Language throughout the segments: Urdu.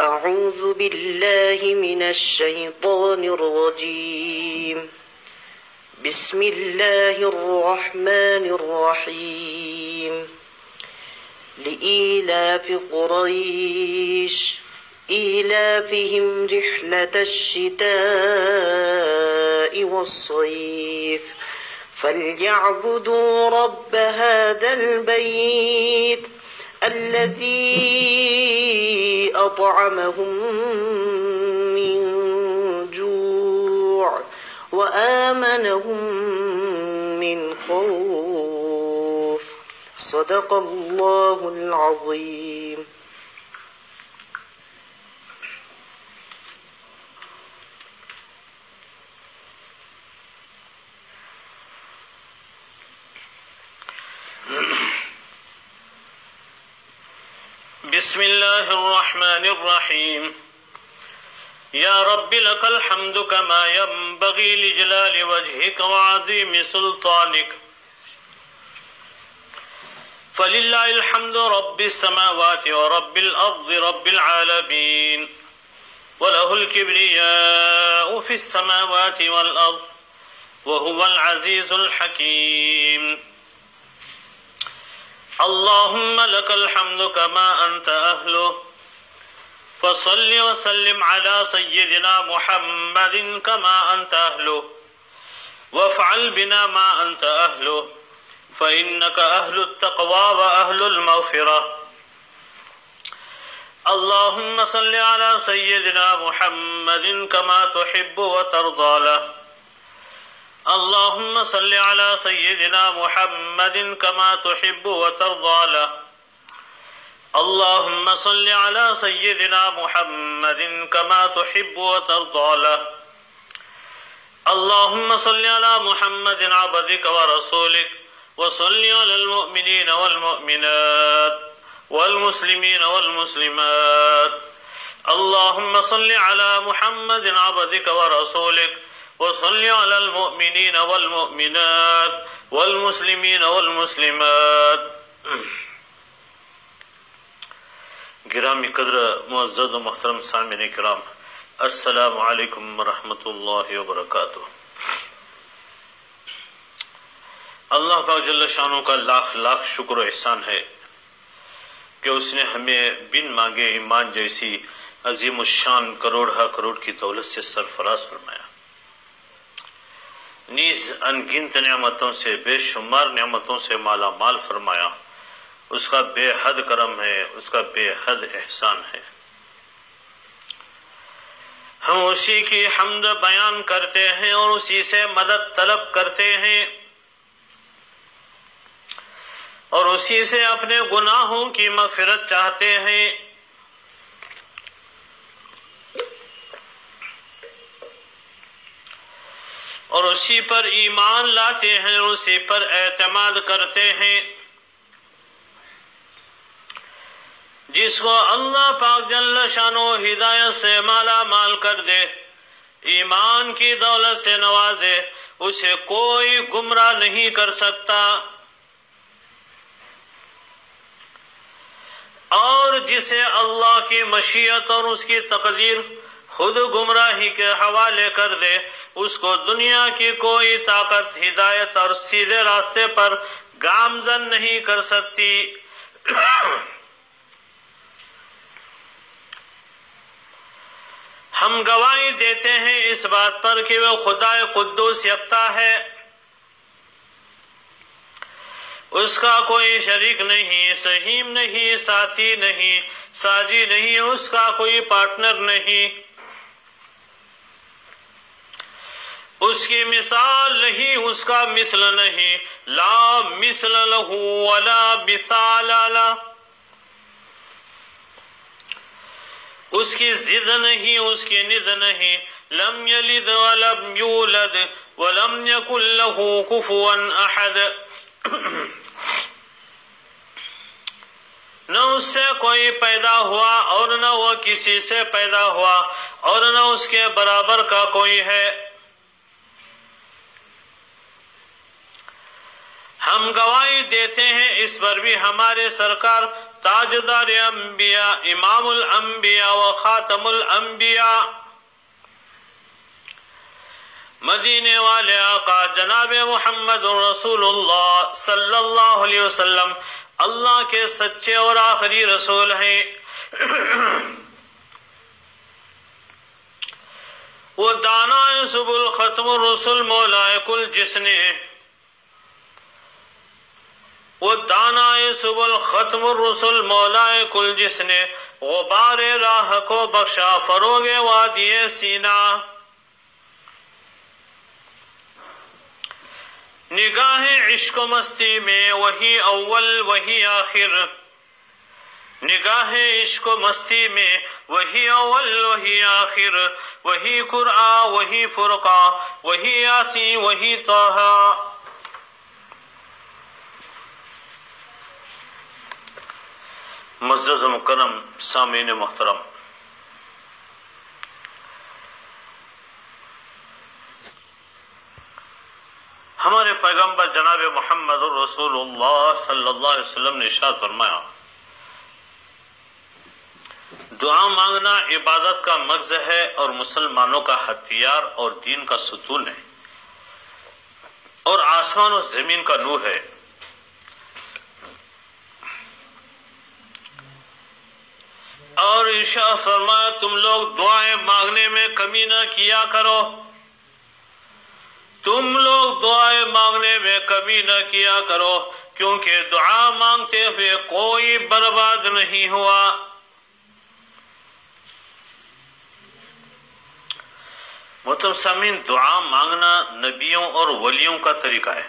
أعوذ بالله من الشيطان الرجيم بسم الله الرحمن الرحيم لإيلاف قريش إيلافهم رحلة الشتاء والصيف فليعبدوا رب هذا البيت الذي أطعمهم من جوع وآمنهم من خوف صدق الله العظيم. بسم الله الرحمن الرحيم يا رب لك الحمد كما ينبغي لجلال وجهك وعظيم سلطانك فلله الحمد رب السماوات ورب الأرض رب العالمين وله الكبرياء في السماوات والأرض وهو العزيز الحكيم. اللهم لك الحمد كما أنت أهله فصل وسلم على سيدنا محمد كما أنت أهله وافعل بنا ما أنت أهله فإنك أهل التقوى وأهل المغفرة. اللهم صل على سيدنا محمد كما تحب وترضى له. اللهم صل على سيدنا محمد كما تحب وترضى له. اللهم صل على سيدنا محمد كما تحب وترضى له. اللهم صل على محمد عبدك ورسولك وصل على المؤمنين والمؤمنات والمسلمين والمسلمات. اللهم صل على محمد عبدك ورسولك وصل على المؤمنين والمؤمنات والمسلمين والمسلمات. گرامی قدر معزز و محترم سامعین کرام، السلام علیکم ورحمۃ اللہ وبرکاتہ. اللہ پاک جل شانہ کا لاکھ لاکھ شکر و احسان ہے کہ اس نے ہمیں بن مانگے ایمان جیسی عظیم الشان کروڑہ کروڑ کی دولت سے سرفراز فرمایا، نیز انگنت نعمتوں سے بے شمار نعمتوں سے مالا مال فرمایا. اس کا بے حد کرم ہے، اس کا بے حد احسان ہے. ہم اسی کی حمد بیان کرتے ہیں اور اسی سے مدد طلب کرتے ہیں اور اسی سے اپنے گناہوں کی مغفرت چاہتے ہیں. اور اسی پر ایمان لاتے ہیں اور اسی پر اعتماد کرتے ہیں. جس کو اللہ پاک جل شانہ ہدایت سے مالا مال کر دے، ایمان کی دولت سے نوازے، اسے کوئی گمراہ نہیں کر سکتا. اور جسے اللہ کی مشیت اور اس کی تقدیر خود گمراہی کے حوالے کر دے، اس کو دنیا کی کوئی طاقت ہدایت اور سیدھے راستے پر گامزن نہیں کر سکتی. ہم گواہی دیتے ہیں اس بات پر کہ وہ خدا قدوس یکتا ہے، اس کا کوئی شریک نہیں، سہیم نہیں، ساتھی نہیں، ساجی نہیں، اس کا کوئی پارٹنر نہیں، اس کی مثال نہیں، اس کا مثل نہیں. لا مثل لہ ولا مثال لہ. اس کی ضد نہیں، اس کی ند نہیں. لم یلد ولم یولد ولم یکن لہ کفوا احد. نہ اس سے کوئی پیدا ہوا اور نہ وہ کسی سے پیدا ہوا اور نہ اس کے برابر کا کوئی ہے. ہم گواہی دیتے ہیں اس پر بھی ہمارے سرکار تاجدار انبیاء، امام الانبیاء و خاتم الانبیاء، مدینے والے آقا جناب محمد رسول اللہ صلی اللہ علیہ وسلم اللہ کے سچے اور آخری رسول ہیں۔ وہ دانائے سبل ختم الرسل مولائے کل جس نے، وہ دانائے سبل ختم الرسل مولائے کل جس نے، غبار راہ کو بخشا فروغ وادی سینہ۔ نگاہ عشق و مستی میں وہی اول وہی آخر، نگاہ عشق و مستی میں وہی اول وہی آخر، وہی قرآن وہی فرقہ وہی یاسین وہی طہ۔ معزز و مکرم سامعین محترم، ہمارے پیغمبر جناب محمد رسول اللہ صلی اللہ علیہ وسلم نے ارشاد فرمایا، دعا مانگنا عبادت کا مغز ہے اور مسلمانوں کا ہتھیار اور دین کا ستون ہے اور آسمان و زمین کا نور ہے۔ اور ارشاد فرمایا، تم لوگ دعائیں مانگنے میں کمی نہ کیا کرو، تم لوگ دعائیں مانگنے میں کمی نہ کیا کرو، کیونکہ دعا مانگتے ہوئے کوئی برباد نہیں ہوا۔ محترم سامعین، دعا مانگنا نبیوں اور ولیوں کا طریقہ ہے۔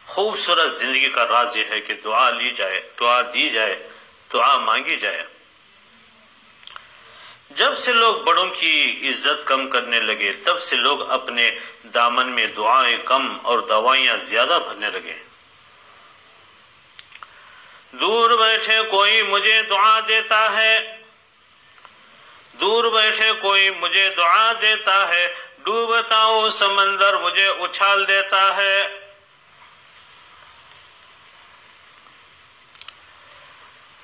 خوبصورت زندگی کا راز یہ ہے کہ دعا لی جائے، دعا دی جائے، دعا مانگی جائے۔ جب سے لوگ بڑوں کی عزت کم کرنے لگے، تب سے لوگ اپنے دامن میں دعائیں کم اور دوائیاں زیادہ بھرنے لگے۔ دور بیٹھے کوئی مجھے دعا دیتا ہے، دور بیٹھے کوئی مجھے دعا دیتا ہے، ڈوبتا ہوں سمندر مجھے اچھال دیتا ہے۔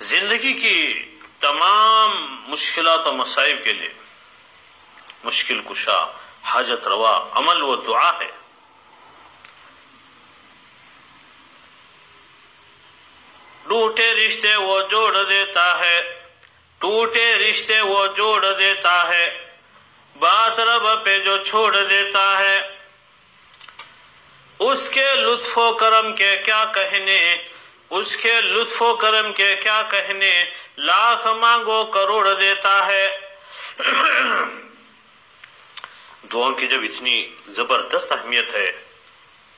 زندگی کی تمام مشکلات و مصائب کے لیے مشکل کشا، حاجت روا عمل و دعا ہے۔ ٹوٹے رشتے وہ جوڑ دیتا ہے، ٹوٹے رشتے وہ جوڑ دیتا ہے، بات رب پہ جو چھوڑ دیتا ہے، اس کے لطف و کرم کے کیا کہنے، اس کے لطف و کرم کے کیا کہنے، لاکھ مانگو کروڑ دیتا ہے۔ دعاؤں کی جب اتنی زبردست اہمیت ہے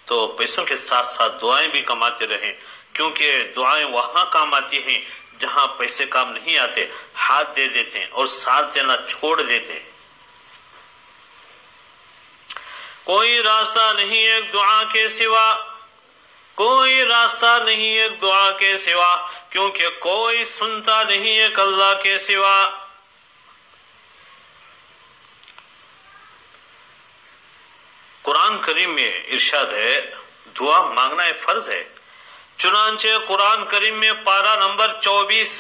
تو پیسوں کے ساتھ ساتھ دعائیں بھی کماتے رہیں، کیونکہ دعائیں وہاں کام آتی ہیں جہاں پیسے کام نہیں آتے، ہاتھ دے دیتے ہیں اور ساتھ دینا چھوڑ دیتے ہیں۔ کوئی راستہ نہیں ایک دعا کے سوا، کوئی راستہ نہیں ایک دعا کے سوا، کیونکہ کوئی سنتا نہیں ایک اللہ کے سوا۔ قرآن کریم میں ارشاد ہے دعا مانگنا ایک فرض ہے۔ چنانچہ قرآن کریم میں پارہ نمبر 24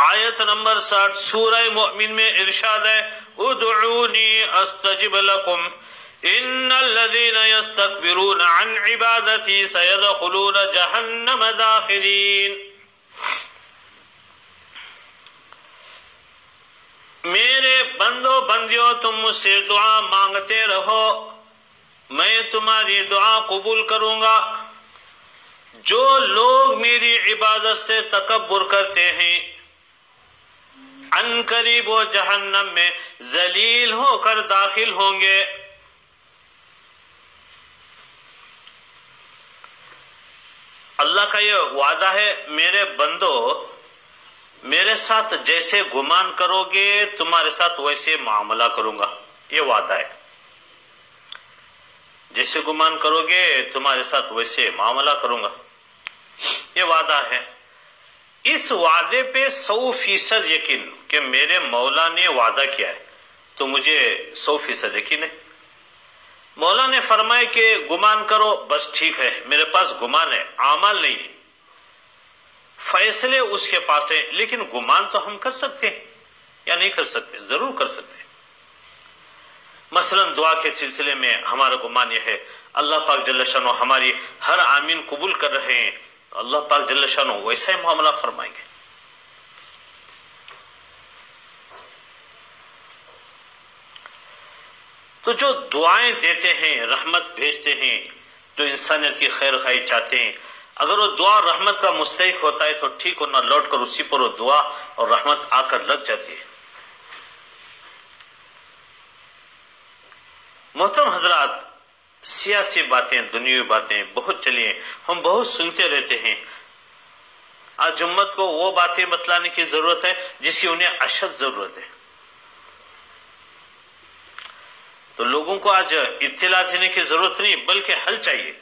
آیت نمبر 60 سورہ مؤمن میں ارشاد ہے، ادعونی استجب لکم ان الذین یستکبرون عن عبادتی سیدخلون جہنم داخرین۔ میرے بندو بندیوں تم مجھ سے دعا مانگتے رہو، میں تمہاری دعا قبول کروں گا۔ جو لوگ میری عبادت سے تکبر کرتے ہیں ان قریب وہ جہنم میں ذلیل ہو کر داخل ہوں گے۔ اللہ کا یہ وعدہ ہے، میرے بندو میرے ساتھ جیسے گمان کرو گے تمہارے ساتھ ویسے معاملہ کروں گا، یہ وعدہ ہے۔ جیسے گمان کرو گے تمہارے ساتھ ویسے معاملہ کروں گا، یہ وعدہ ہے۔ اس وعدے پہ 100% یقین کہ میرے مولا نے وعدہ کیا ہے تو مجھے 100% یقین ہے۔ مولا نے فرمایا کہ گمان کرو، بس ٹھیک ہے، میرے پاس گمان ہے، اعمال نہیں ہے، فیصلے اس کے پاس ہے، لیکن گمان تو ہم کر سکتے ہیں یا نہیں کر سکتے؟ ضرور کر سکتے ہیں۔ مثلا دعا کے سلسلے میں ہمارا گمان یہ ہے اللہ پاک جل شانہ ہماری ہر آمین قبول کر رہے ہیں، اللہ پاک جل شانہ ویسا ہی معاملہ فرمائیں گے۔ تو جو دعائیں دیتے ہیں، رحمت بھیجتے ہیں، جو انسانیت کی خیر خواہی چاہتے ہیں، اگر وہ دعا اور رحمت کا مستحق ہوتا ہے تو ٹھیک، نہ لوٹ کر اسی پر وہ دعا اور رحمت آ کر لگ جاتی ہے۔ محترم حضرات، سیاسی باتیں، دنیاوی باتیں بہت چلی ہیں، ہم بہت سنتے رہتے ہیں۔ آج امت کو وہ باتیں بتلانے کی ضرورت ہے جس کی انہیں اشد ضرورت ہے۔ تو لوگوں کو آج اطلاع دینے کی ضرورت نہیں، بلکہ حل چاہیے۔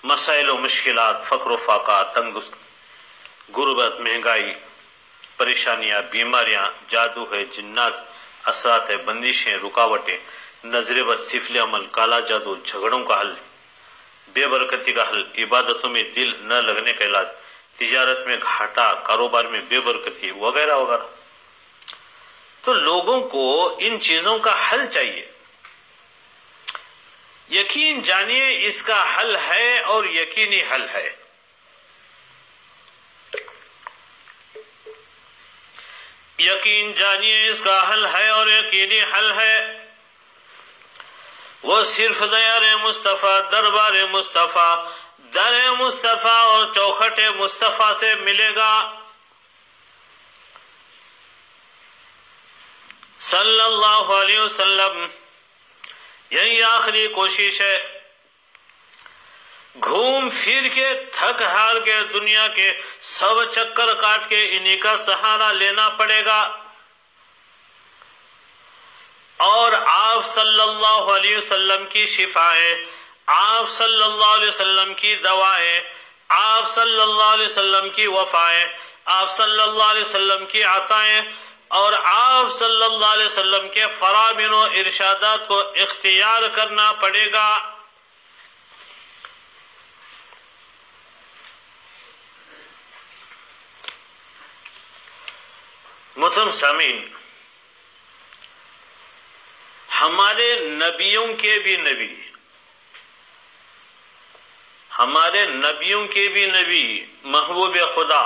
مسائل و مشکلات، فقر و فاقہ، تنگ غربت، مہنگائی، پریشانیاں، بیماریاں، جادو ہے، جنات، اثرات ہے، بندشیں، رکاوٹیں، نظر بد، سفلی عمل، کالا جادو، جھگڑوں کا حل، بے برکتی کا حل، عبادتوں میں دل نہ لگنے کا علاج، تجارت میں گھاٹا، کاروبار میں بے برکتی، وغیرہ وغیرہ۔ تو لوگوں کو ان چیزوں کا حل چاہیے۔ یقین جانیے اس کا حل ہے اور یقینی حل ہے۔ یقین جانیے اس کا حل ہے اور یقینی حل ہے۔ وہ صرف دیار مصطفیٰ، دربار مصطفیٰ، در مصطفیٰ اور چوکھٹ مصطفیٰ سے ملے گا۔ صلی اللہ علیہ وسلم، یہی آخری کوشش ہے۔ گھوم پھر کے، تھک ہار کے، دنیا کے سب چکر کاٹ کے انہی کا سہارا لینا پڑے گا، اور آپ صلی اللہ علیہ وسلم کی شفائیں، آپ صلی اللہ علیہ وسلم کی دوائیں، آپ صلی اللہ علیہ وسلم کی وفائیں، آپ صلی اللہ علیہ وسلم کی عطائیں، اور آپ صلی اللہ علیہ وسلم کے فرامین و ارشادات کو اختیار کرنا پڑے گا۔ محترم سامعین، ہمارے نبیوں کے بھی نبی، ہمارے نبیوں کے بھی نبی، محبوب خدا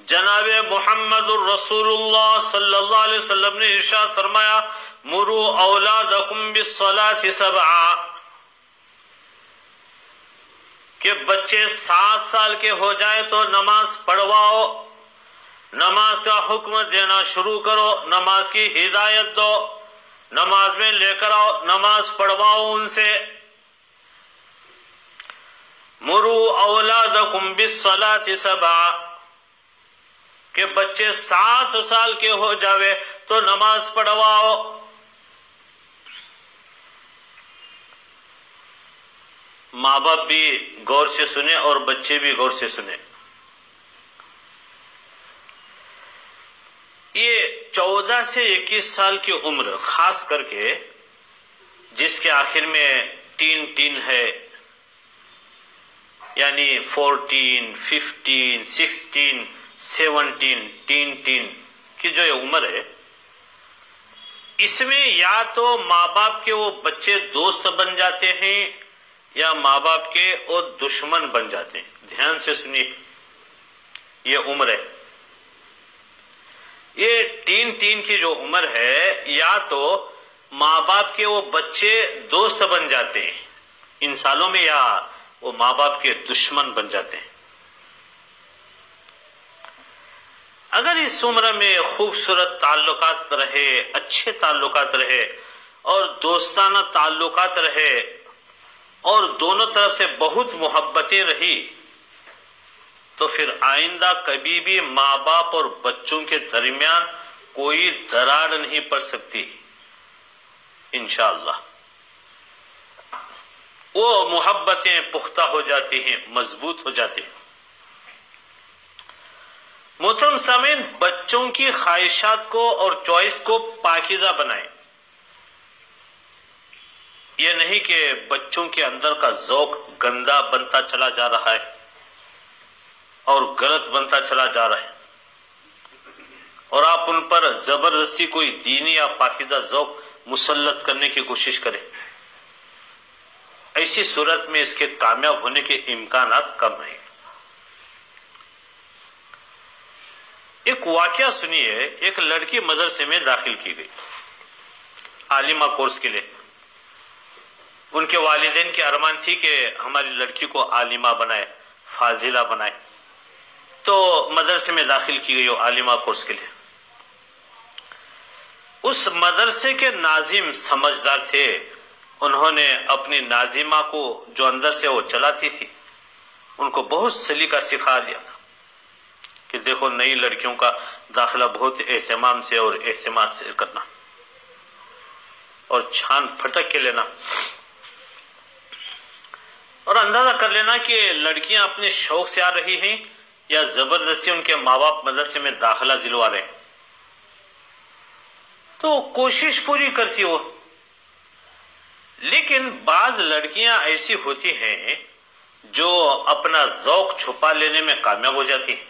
جناب محمد الرسول اللہ صلی اللہ علیہ وسلم نے ارشاد فرمایا، مروا اولادکم بالصلاة سبعا، کہ بچے 7 سال کے ہو جائے تو نماز پڑھواؤ، نماز کا حکم دینا شروع کرو، نماز کی ہدایت دو، نماز میں لے کر آؤ، نماز پڑھواؤ ان سے۔ مروا اولادکم بالصلاة سبعا، کہ بچے 7 سال کے ہو جاوے تو نماز پڑھواؤ۔ ماں باپ بھی غور سے سنیں اور بچے بھی غور سے سنیں۔ یہ 14 سے 21 سال کی عمر، خاص کر کے جس کے آخر میں ٹین ہے، یعنی 14، 15، 16، 17، ٹین کی جو یہ عمر ہے، اس میں یا تو ماں باپ کے وہ بچے دوست بن جاتے ہیں یا ماں باپ کے وہ دشمن بن جاتے ہیں۔ دھیان سے سنیے، یہ عمر ہے، یہ ٹین کی جو عمر ہے، یا تو ماں باپ کے وہ بچے دوست بن جاتے ہیں ان سالوں میں، یا وہ ماں باپ کے دشمن بن جاتے ہیں۔ اگر اس عمر میں خوبصورت تعلقات رہے، اچھے تعلقات رہے اور دوستانہ تعلقات رہے اور دونوں طرف سے بہت محبتیں رہی، تو پھر آئندہ کبھی بھی ماں باپ اور بچوں کے درمیان کوئی دراڑ نہیں پڑ سکتی انشاءاللہ۔ وہ محبتیں پختہ ہو جاتی ہیں، مضبوط ہو جاتی ہیں۔ محترم سامعین، بچوں کی خواہشات کو اور چوائس کو پاکیزہ بنائیں۔ یہ نہیں کہ بچوں کے اندر کا ذوق گندا بنتا چلا جا رہا ہے اور غلط بنتا چلا جا رہا ہے اور آپ ان پر زبردستی کوئی دینی یا پاکیزہ ذوق مسلط کرنے کی کوشش کریں. ایسی صورت میں اس کے کامیاب ہونے کے امکانات کم ہیں. ایک واقعہ سنیے. ایک لڑکی مدرسے میں داخل کی گئی عالمہ کورس کے لیے. ان کے والدین کی ارمان تھی کہ ہماری لڑکی کو عالمہ بنائے, فاضلہ بنائے. تو مدرسے میں داخل کی گئی وہ عالمہ کورس کے لیے. اس مدرسے کے ناظم سمجھدار تھے. انہوں نے اپنی ناظمہ کو جو اندر سے وہ چلاتی تھی ان کو بہت سلیقہ سکھا دیا تھا کہ دیکھو نئی لڑکیوں کا داخلہ بہت اہتمام سے اور اہتمام سے کرنا اور چھان پھٹک کے لینا اور اندازہ کر لینا کہ لڑکیاں اپنے شوق سے آ رہی ہیں یا زبردستی ان کے ماں باپ مدرسے میں داخلہ دلوا رہے ہیں. تو کوشش پوری کرتی وہ. لیکن بعض لڑکیاں ایسی ہوتی ہیں جو اپنا ذوق چھپا لینے میں کامیاب ہو جاتی ہیں.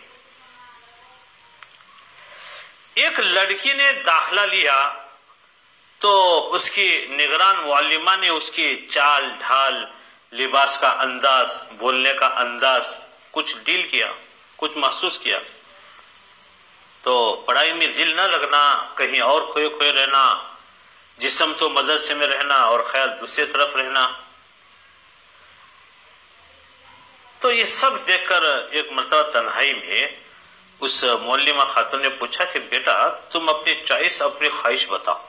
ایک لڑکی نے داخلہ لیا تو اس کی نگران معلمہ نے اس کی چال ڈھال, لباس کا انداز, بولنے کا انداز کچھ ڈیل کیا, کچھ محسوس کیا. تو پڑھائی میں دل نہ لگنا, کہیں اور کھوئے کھوئے رہنا, جسم تو مدرسے میں رہنا اور خیال دوسری طرف رہنا. تو یہ سب دیکھ کر ایک مرتبہ تنہائی میں اس معلمہ خاتون نے پوچھا کہ بیٹا تم اپنی چوائس, اپنی خواہش بتاؤ,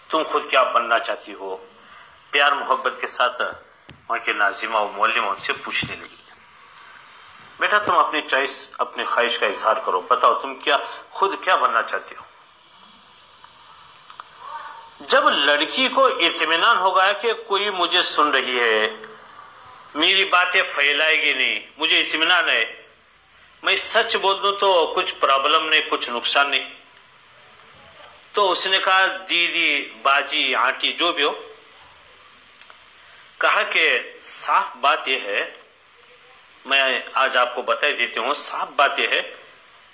تم خود کیا بننا چاہتی ہو. پیار محبت کے ساتھ وہاں کے ناظمہ و معلمہ ان سے پوچھنے لگی بیٹا تم اپنی چوائس, اپنی خواہش کا اظہار کرو, بتاؤ تم خود کیا بننا چاہتی ہو. جب لڑکی کو اطمینان ہو گیا کہ کوئی مجھے سن رہی ہے, میری باتیں پھیلائے گی نہیں, مجھے اطمینان ہے, میں سچ بول دوں تو کچھ پرابلم نہیں, کچھ نقصان نہیں, تو اس نے کہا دیدی, باجی, آنٹی جو بھی ہو, کہا کہ صاف بات یہ ہے, میں آج آپ کو بتا دیتی ہوں, صاف بات یہ ہے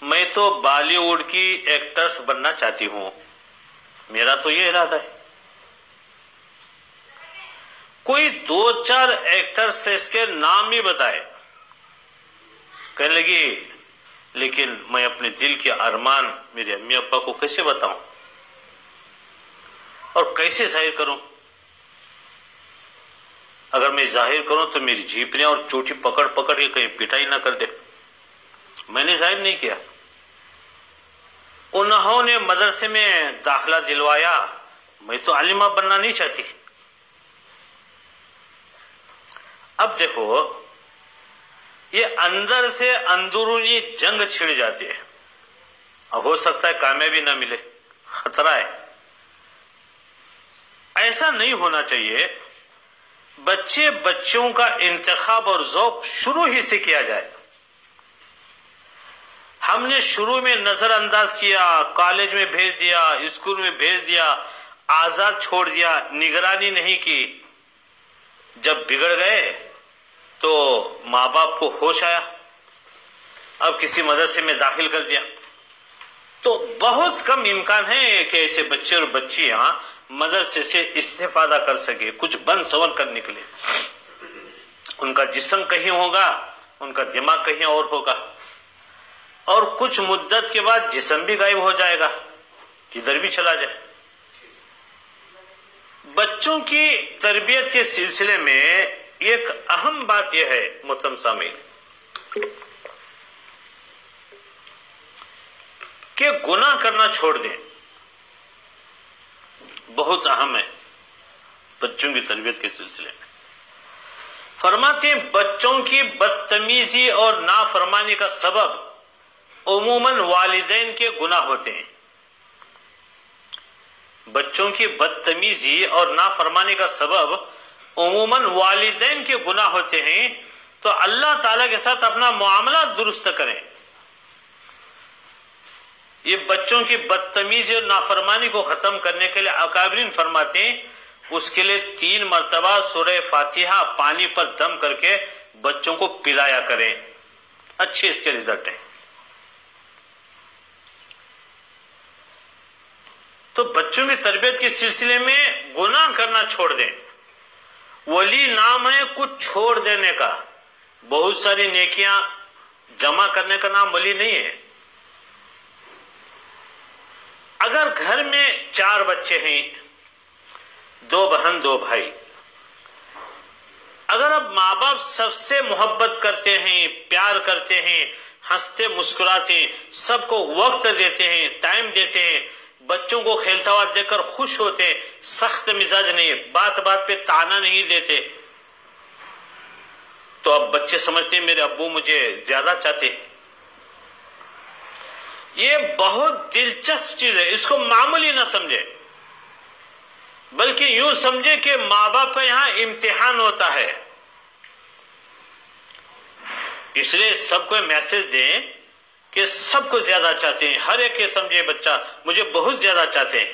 میں تو بالی ووڈ کی ایکٹرس بننا چاہتی ہوں, میرا تو یہ ارادہ ہے. کوئی 2-4 ایکٹر سے اس کے نام ہی بتائے. کہنے لگی لیکن میں اپنے دل کے ارمان میرے امی ابا کو کیسے بتاؤں اور کیسے ظاہر کروں. اگر میں ظاہر کروں تو میری جھیپڑیاں اور چوٹی پکڑ پکڑ کے کہیں پٹائی نہ کر دے. میں نے ظاہر نہیں کیا. انہوں نے مدرسے میں داخلہ دلوایا, میں تو عالمہ بننا نہیں چاہتی. اب دیکھو یہ اندر سے اندرونی جنگ چھڑ جاتی ہے. اب ہو سکتا ہے کامیابی نہ ملے, خطرہ ہے. ایسا نہیں ہونا چاہیے. بچوں کا انتخاب اور ذوق شروع ہی سے کیا جائے. ہم نے شروع میں نظر انداز کیا, کالج میں بھیج دیا, اسکول میں بھیج دیا, آزاد چھوڑ دیا, نگرانی نہیں کی. جب بگڑ گئے تو ماں باپ کو ہوش آیا, اب کسی مدرسے میں داخل کر دیا. تو بہت کم امکان ہے کہ ایسے بچے اور بچیاں مدرسے سے استفادہ کر سکے, کچھ بن سور کر نکلے. ان کا جسم کہیں ہوگا, ان کا دماغ کہیں اور ہوگا, اور کچھ مدت کے بعد جسم بھی غائب ہو جائے گا, کدھر بھی چلا جائے. بچوں کی تربیت کے سلسلے میں ایک اہم بات یہ ہے محترم سامعین کہ گناہ کرنا چھوڑ دیں. بہت اہم ہے بچوں کی تربیت کے سلسلے میں. فرماتے ہیں بچوں کی بدتمیزی اور نافرمانی کا سبب عموماً والدین کے گناہ ہوتے ہیں. بچوں کی بدتمیزی اور نافرمانی کا سبب عموماً والدین کے گناہ ہوتے ہیں. تو اللہ تعالیٰ کے ساتھ اپنا معاملہ درست کریں. یہ بچوں کی بدتمیزی اور نافرمانی کو ختم کرنے کے لیے اکابرین فرماتے ہیں اس کے لیے 3 مرتبہ سورہ فاتحہ پانی پر دم کر کے بچوں کو پلایا کریں، اچھے اس کے رزلٹ ہیں۔ تو بچوں کی تربیت کے سلسلے میں گناہ کرنا چھوڑ دیں۔ ولی نام ہے کچھ چھوڑ دینے کا، بہت ساری نیکیاں جمع کرنے کا نام ولی نہیں ہے۔ اگر گھر میں 4 بچے ہیں، 2 بہن 2 بھائی، اگر اب ماں باپ سب سے محبت کرتے ہیں، پیار کرتے ہیں، ہنستے مسکراتے ہیں، سب کو وقت دیتے ہیں، ٹائم دیتے ہیں، بچوں کو کھیلتا ہوا دیکھ کر خوش ہوتے ہیں، سخت مزاج نہیں، بات بات پہ طعنہ نہیں دیتے، تو اب بچے سمجھتے ہیں میرے ابو مجھے زیادہ چاہتے ہیں۔ یہ بہت دلچسپ چیز ہے، اس کو معمولی نہ سمجھے، بلکہ یوں سمجھے کہ ماں باپ کا یہاں امتحان ہوتا ہے۔ اس لیے سب کو میسج دیں کہ سب کو زیادہ چاہتے ہیں، ہر ایک یہ سمجھے بچہ مجھے بہت زیادہ چاہتے ہیں۔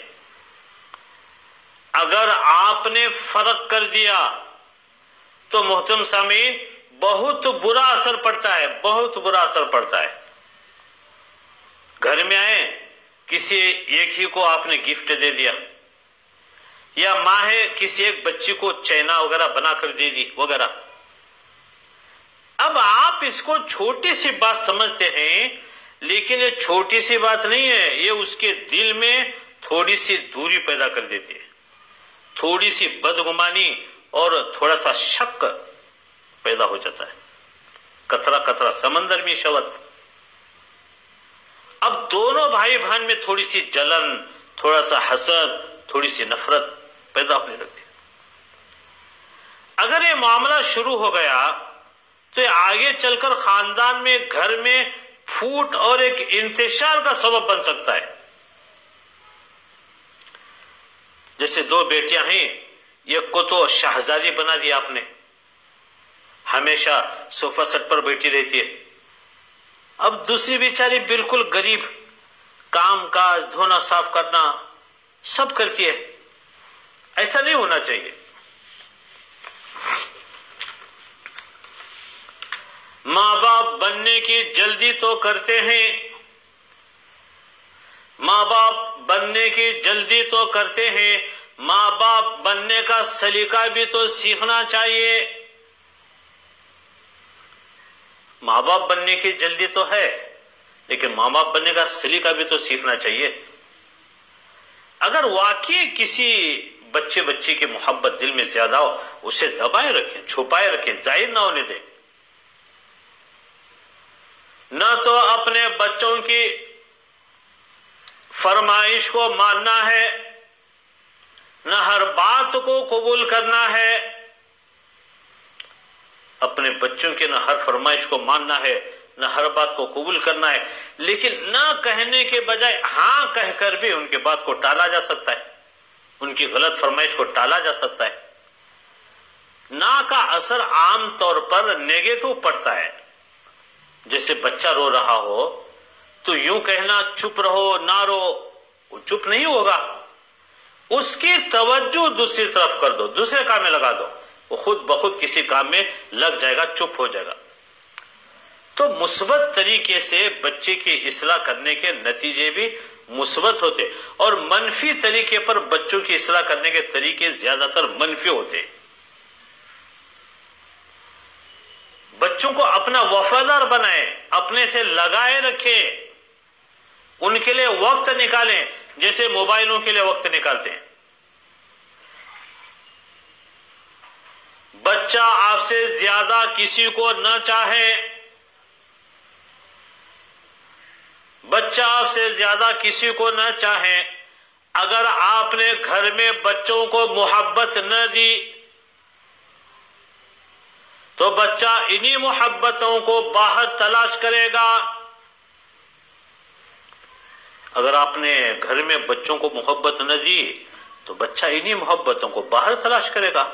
اگر آپ نے فرق کر دیا تو محترم سامعین بہت برا اثر پڑتا ہے، بہت برا اثر پڑتا ہے۔ گھر میں آئے، کسی ایک ہی کو آپ نے گفٹ دے دیا، یا ماں ہے کسی ایک بچی کو چینا وغیرہ بنا کر دے دی وغیرہ، اب آپ اس کو چھوٹی سی بات سمجھتے ہیں، لیکن یہ چھوٹی سی بات نہیں ہے، یہ اس کے دل میں تھوڑی سی دوری پیدا کر دیتی ہے، تھوڑی سی بدگمانی اور تھوڑا سا شک پیدا ہو جاتا ہے، قطرہ قطرہ سمندر میں شوت۔ اب دونوں بھائی بہن میں تھوڑی سی جلن، تھوڑا سا حسد، تھوڑی سی نفرت پیدا ہونے لگتی ہے۔ اگر یہ معاملہ شروع ہو گیا تو یہ آگے چل کر خاندان میں، گھر میں پھوٹ اور ایک انتشار کا سبب بن سکتا ہے۔ جیسے 2 بیٹیاں ہیں، ایک کو تو شہزادی بنا دیا آپ نے، ہمیشہ صوفہ سیٹ پر بیٹھی رہتی ہے، اب دوسری بیچاری بالکل غریب، کام کاج دھونا صاف کرنا سب کرتی ہے۔ ایسا نہیں ہونا چاہیے۔ ماں باپ بننے کی جلدی تو کرتے ہیں، ماں باپ بننے کی جلدی تو کرتے ہیں، ماں باپ بننے کا سلیقہ بھی تو سیکھنا چاہیے۔ ماں باپ بننے کی جلدی تو ہے، لیکن ماں باپ بننے کا سلیقہ بھی تو سیکھنا چاہیے۔ اگر واقعی کسی بچے بچی کی محبت دل میں زیادہ ہو، اسے دبائے رکھیں، چھپائے رکھیں، ظاہر نہ ہونے دیں۔ نہ تو اپنے بچوں کی فرمائش کو ماننا ہے، نہ ہر بات کو قبول کرنا ہے۔ اپنے بچوں کے نہ ہر فرمائش کو ماننا ہے، نہ ہر بات کو قبول کرنا ہے، لیکن نہ کہنے کے بجائے ہاں کہہ کر بھی ان کے بات کو ٹالا جا سکتا ہے، ان کی غلط فرمائش کو ٹالا جا سکتا ہے۔ نہ کا اثر عام طور پر نیگیٹو پڑتا ہے۔ جیسے بچہ رو رہا ہو تو یوں کہنا چپ رہو نہ رو، وہ چپ نہیں ہوگا، اس کی توجہ دوسری طرف کر دو، دوسرے کام میں لگا دو، وہ خود بخود کسی کام میں لگ جائے گا، چپ ہو جائے گا۔ تو مثبت طریقے سے بچے کی اصلاح کرنے کے نتیجے بھی مثبت ہوتے، اور منفی طریقے پر بچوں کی اصلاح کرنے کے طریقے زیادہ تر منفی ہوتے۔ بچوں کو اپنا وفادار بنائیں، اپنے سے لگائے رکھیں، ان کے لیے وقت نکالیں جیسے موبائلوں کے لیے وقت نکالتے ہیں۔ بچہ آپ سے زیادہ کسی کو نہ چاہے، بچہ آپ سے زیادہ کسی کو نہ چاہے، اگر آپ نے گھر میں بچوں کو محبت نہ دی تو بچہ انہی محبتوں کو باہر تلاش کرے گا۔ اگر آپ نے گھر میں بچوں کو محبت نہ دی تو بچہ انہی محبتوں کو باہر تلاش کرے گا،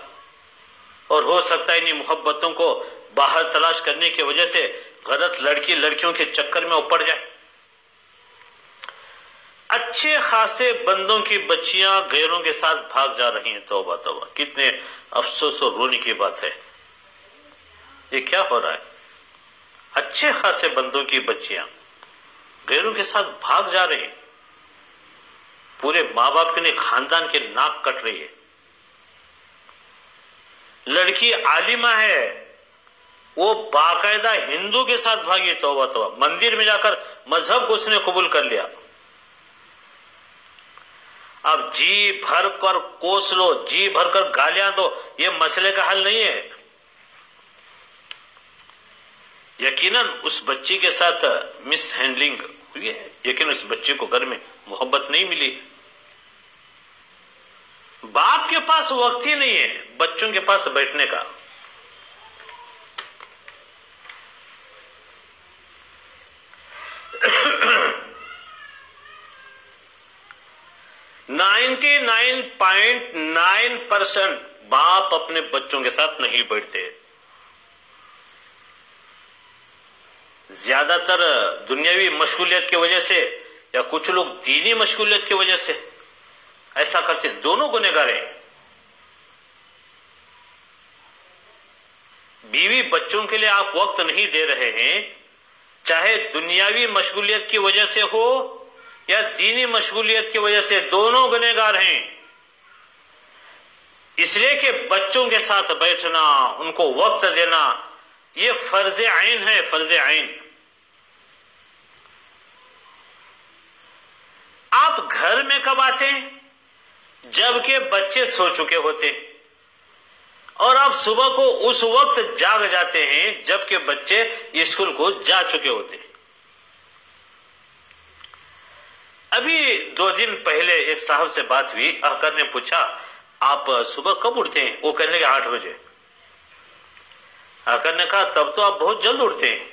اور ہو سکتا ہے انہی محبتوں کو باہر تلاش کرنے کی وجہ سے غلط لڑکیوں کے چکر میں پڑ جائے۔ اچھے خاصے بندوں کی بچیاں غیروں کے ساتھ بھاگ جا رہی ہیں. توبہ توبہ، کتنے افسوس اور رونے کی بات ہے. یہ کیا ہو رہا ہے؟ اچھے خاصے بندوں کی بچیاں غیروں کے ساتھ بھاگ جا رہی ہیں. پورے ماں باپ کے لیے خاندان کے ناک کٹ رہی ہے. لڑکی عالمہ ہے، وہ باقاعدہ ہندو کے ساتھ بھاگی. توبہ توبہ، مندر میں جا کر مذہب کو اس نے قبول کر لیا. اب جی بھر کر کوس لو، جی بھر کر گالیاں دو، یہ مسئلے کا حل نہیں ہے. یقیناً اس بچی کے ساتھ مس ہینڈلنگ ہوئی ہے، لیکن اس بچے کو گھر میں محبت نہیں ملی. باپ کے پاس وقت ہی نہیں ہے بچوں کے پاس بیٹھنے کا. %99.9% باپ اپنے بچوں کے ساتھ نہیں بیٹھتے. زیادہ تر دنیاوی مشغولیت کی وجہ سے یا کچھ لوگ دینی مشغولیت کی وجہ سے ایسا کرتے ہیں. دونوں گنہگار ہیں. بیوی بچوں کے لیے آپ وقت نہیں دے رہے ہیں، چاہے دنیاوی مشغولیت کی وجہ سے ہو یا دینی مشغولیت کی وجہ سے، دونوں گنہگار ہیں. اس لیے کہ بچوں کے ساتھ بیٹھنا، ان کو وقت دینا، یہ فرض عین ہے، فرض عین. آپ گھر میں کب آتے ہیں؟ جبکہ بچے سو چکے ہوتے، اور آپ صبح کو اس وقت جاگ جاتے ہیں جبکہ بچے اسکول کو جا چکے ہوتے. ابھی 2 دن پہلے ایک صاحب سے بات ہوئی. آکر نے پوچھا آپ صبح کب اٹھتے ہیں؟ وہ کہنے لگے 8 بجے. آکر نے کہا تب تو آپ بہت جلد اٹھتے ہیں،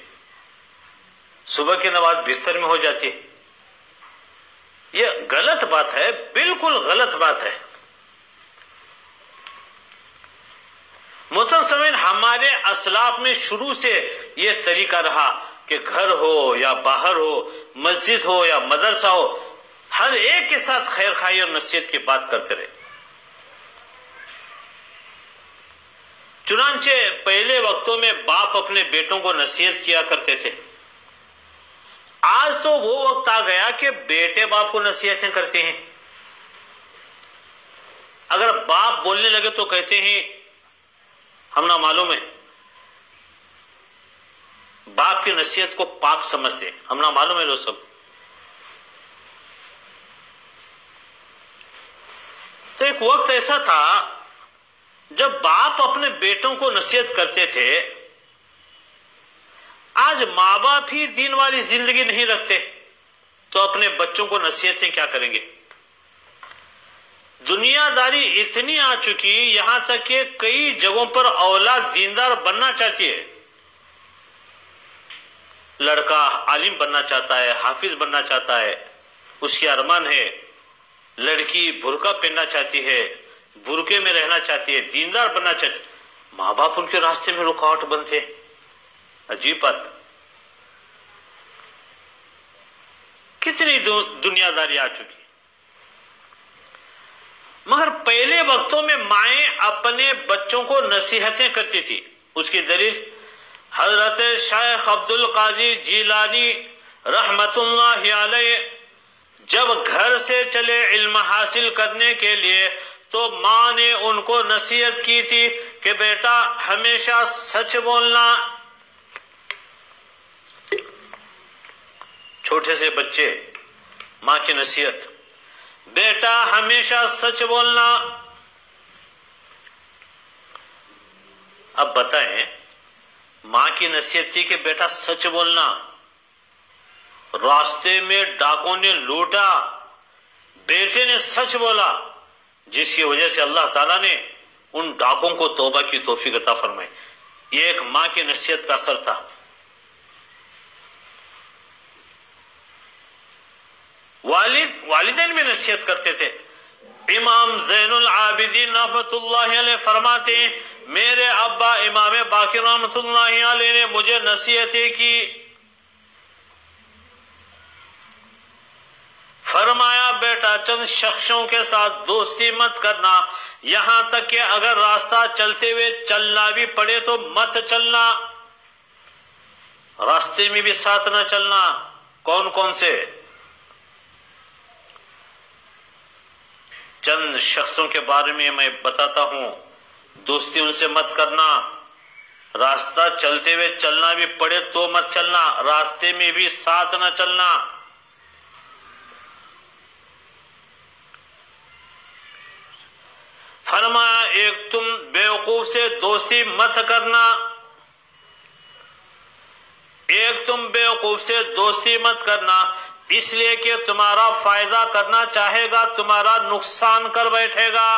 صبح کی نماز بستر میں ہو جاتی. یہ غلط بات ہے، بالکل غلط بات ہے. محترم سامعین، ہمارے اسلاف میں شروع سے یہ طریقہ رہا کہ گھر ہو یا باہر ہو، مسجد ہو یا مدرسہ ہو، ہر ایک کے ساتھ خیر خواہی اور نصیحت کی بات کرتے رہے. چنانچہ پہلے وقتوں میں باپ اپنے بیٹوں کو نصیحت کیا کرتے تھے. آج تو وہ وقت آ گیا کہ بیٹے باپ کو نصیحتیں کرتے ہیں. اگر باپ بولنے لگے تو کہتے ہیں ہم نہ معلوم ہے، باپ کی نصیحت کو پاک سمجھتے ہیں، ہم نہ معلوم ہے لو سب. تو ایک وقت ایسا تھا جب باپ اپنے بیٹوں کو نصیحت کرتے تھے. آج ماں باپ ہی دین والی زندگی نہیں رکھتے تو اپنے بچوں کو نصیحتیں کیا کریں گے؟ دنیا داری اتنی آ چکی، یہاں تک کہ کئی جگہوں پر اولاد دیندار بننا چاہتی ہے. لڑکا عالم بننا چاہتا ہے، حافظ بننا چاہتا ہے، اس کی ارمان ہے. لڑکی برقع پہننا چاہتی ہے، برقعے میں رہنا چاہتی ہے، دیندار بننا چاہتی ہے. ماں باپ ان کے راستے میں رکاوٹ بنتے. عجیب بات. کتنی دنیا داری آ چکی. مگر پہلے وقتوں میں مائیں اپنے بچوں کو نصیحتیں کرتی تھی. اس کی دلیل حضرت شیخ عبد القادر جیلانی رحمت اللہ علیہ جب گھر سے چلے علم حاصل کرنے کے لیے تو ماں نے ان کو نصیحت کی تھی کہ بیٹا ہمیشہ سچ بولنا. چھوٹے سے بچے، ماں کی نصیحت، بیٹا ہمیشہ سچ بولنا. اب بتائیں، ماں کی نصیحت تھی کہ بیٹا سچ بولنا. راستے میں ڈاکوں نے لوٹا، بیٹے نے سچ بولا، جس کی وجہ سے اللہ تعالیٰ نے ان ڈاکوں کو توبہ کی توفیق عطا فرمائی. یہ ایک ماں کی نصیحت کا اثر تھا. والدین بھی نصیحت کرتے تھے. امام زین العابدین رحمت اللہ علیہ فرماتے ہیں میرے ابا امام باقر رحمت اللہ علیہ نے مجھے نصیحتیں کی. فرمایا بیٹا چند شخصوں کے ساتھ دوستی مت کرنا، یہاں تک کہ اگر راستہ چلتے ہوئے چلنا بھی پڑے تو مت چلنا، راستے میں بھی ساتھ نہ چلنا۔ کون کون سے؟ چند شخصوں کے بارے میں میں بتاتا ہوں، دوستی ان سے مت کرنا، راستہ چلتے ہوئے چلنا بھی پڑے تو مت چلنا، راستے میں بھی ساتھ نہ چلنا۔ فرمایا ایک تم بیوقوف سے دوستی مت کرنا، ایک تم بیوقوف سے دوستی مت کرنا، اس لیے کہ تمہارا فائدہ کرنا چاہے گا تمہارا نقصان کر بیٹھے گا۔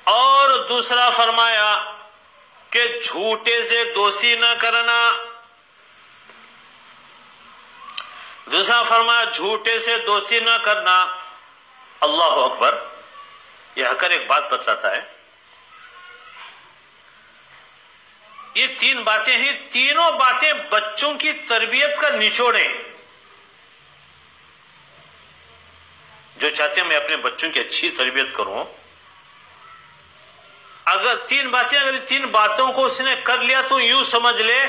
اور دوسرا فرمایا کہ جھوٹے سے دوستی نہ کرنا، دوسرا فرمایا جھوٹے سے دوستی نہ کرنا۔ اللہ اکبر، یہ حقر ایک بات بتلاتا ہے، یہ تین باتیں ہیں، تینوں باتیں بچوں کی تربیت کا نچوڑ ہیں۔ جو چاہتے ہیں میں اپنے بچوں کی اچھی تربیت کروں، اگر تین باتوں کو اس نے کر لیا تو یوں سمجھ لے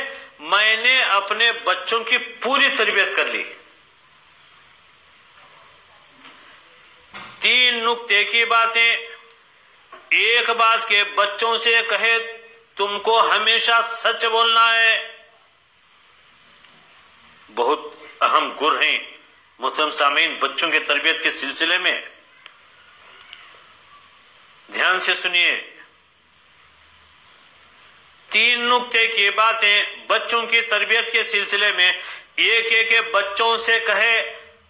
میں نے اپنے بچوں کی پوری تربیت کر لی۔ تین نکتے کی باتیں، ایک بات کہ بچوں سے کہے تم کو ہمیشہ سچ بولنا ہے، بہت اہم گر ہیں محترم سامعین بچوں کی تربیت کے سلسلے میں، دھیان سے سنیے۔ تین نکتے کی باتیں بچوں کی تربیت کے سلسلے میں، ایک ہے کہ بچوں سے کہے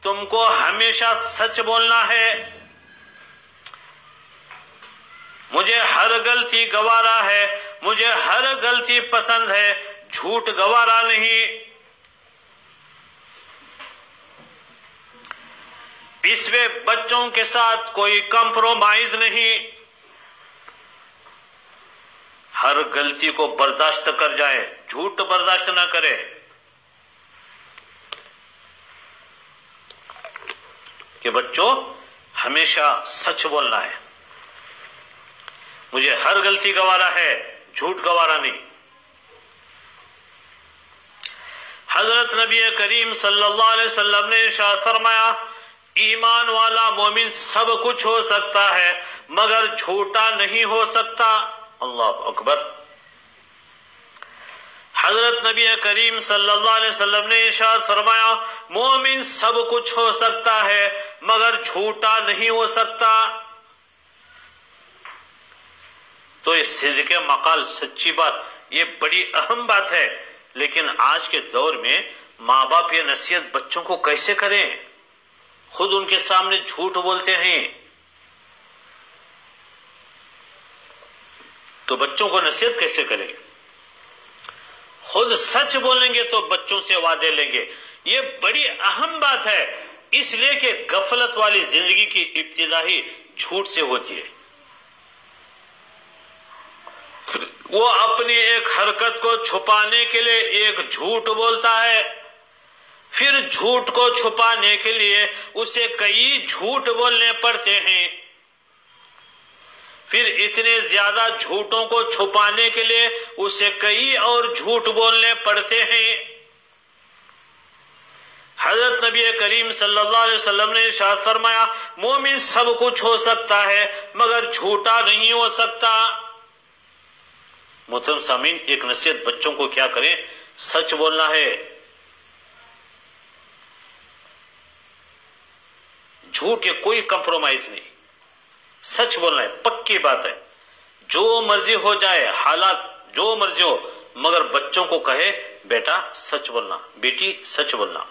تم کو ہمیشہ سچ بولنا ہے، مجھے ہر غلطی گوارا ہے، مجھے ہر غلطی پسند ہے، جھوٹ گوارا نہیں۔ اس میں بچوں کے ساتھ کوئی کمپرومائز نہیں، ہر غلطی کو برداشت کر جائے، جھوٹ برداشت نہ کرے۔ کہ بچوں ہمیشہ سچ بولنا ہے، مجھے ہر غلطی گوارا ہے، جھوٹ گوارا نہیں۔ حضرت نبی کریم صلی اللہ علیہ وسلم نے ارشاد فرمایا ایمان والا مومن سب کچھ ہو سکتا ہے مگر جھوٹا نہیں ہو سکتا۔ اللہ اکبر۔ حضرت نبی کریم صلی اللہ علیہ وسلم نے ارشاد فرمایا مومن سب کچھ ہو سکتا ہے مگر جھوٹا نہیں ہو سکتا۔ تو یہ صدق مقال، سچی بات، یہ بڑی اہم بات ہے، لیکن آج کے دور میں ماں باپ یہ نصیحت بچوں کو کیسے کریں؟ خود ان کے سامنے جھوٹ بولتے ہیں، تو بچوں کو نصیحت کیسے کریں؟ خود سچ بولیں گے تو بچوں سے وعدے لیں گے، یہ بڑی اہم بات ہے، اس لیے کہ غفلت والی زندگی کی ابتدا ہی جھوٹ سے ہوتی ہے۔ وہ اپنی ایک حرکت کو چھپانے کے لیے ایک جھوٹ بولتا ہے، پھر جھوٹ کو چھپانے کے لیے اسے کئی جھوٹ بولنے پڑتے ہیں، پھر اتنے زیادہ جھوٹوں کو چھپانے کے لیے اسے کئی اور جھوٹ بولنے پڑتے ہیں۔ حضرت نبی کریم صلی اللہ علیہ وسلم نے ارشاد فرمایا مومن سب کچھ ہو سکتا ہے مگر جھوٹا نہیں ہو سکتا۔ محترم سامعین، ایک نصیحت بچوں کو کیا کریں؟ سچ بولنا ہے، جھوٹ کے کوئی کمپرومائز نہیں، سچ بولنا ہے، پکی بات ہے، جو مرضی ہو جائے، حالات جو مرضی ہو، مگر بچوں کو کہے بیٹا سچ بولنا، بیٹی سچ بولنا۔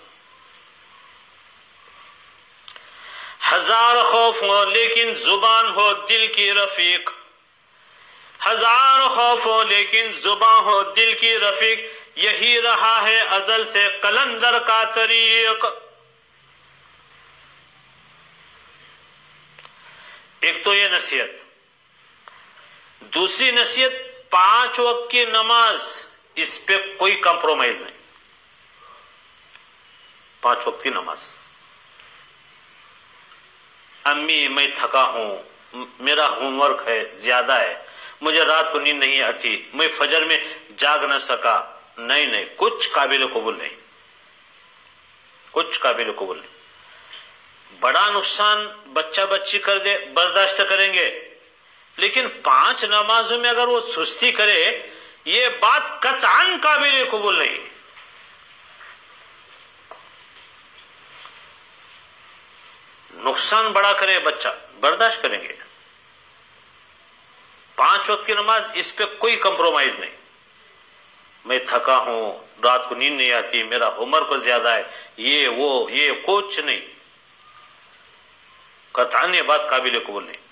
ہزار خوف ہو لیکن زبان ہو دل کی رفیق، ہزار خوف ہو لیکن زبان ہو دل کی رفیق، یہی رہا ہے ازل سے قلندر کا طریق۔ ایک تو یہ نصیحت، دوسری نصیحت 5 وقت کی نماز، اس پہ کوئی کمپرومائز نہیں، 5 وقت کی نماز. امی میں تھکا ہوں، میرا ہوم ورک ہے، زیادہ ہے، مجھے رات کو نیند نہیں آتی، میں فجر میں جاگ نہ سکا. نہیں، کچھ قابل قبول نہیں، کچھ قابل قبول نہیں. بڑا نقصان بچہ بچی کر دے برداشت کریں گے، لیکن 5 نمازوں میں اگر وہ سستی کرے، یہ بات قطعاً قابل قبول نہیں. نقصان بڑا کرے بچہ، برداشت کریں گے. 5 وقت کی نماز، اس پہ کوئی کمپرومائز نہیں. میں تھکا ہوں، رات کو نیند نہیں آتی، میرا ہوم ورک زیادہ ہے، یہ کچھ نہیں. قطعاً یہ بات قابل قبول نہیں.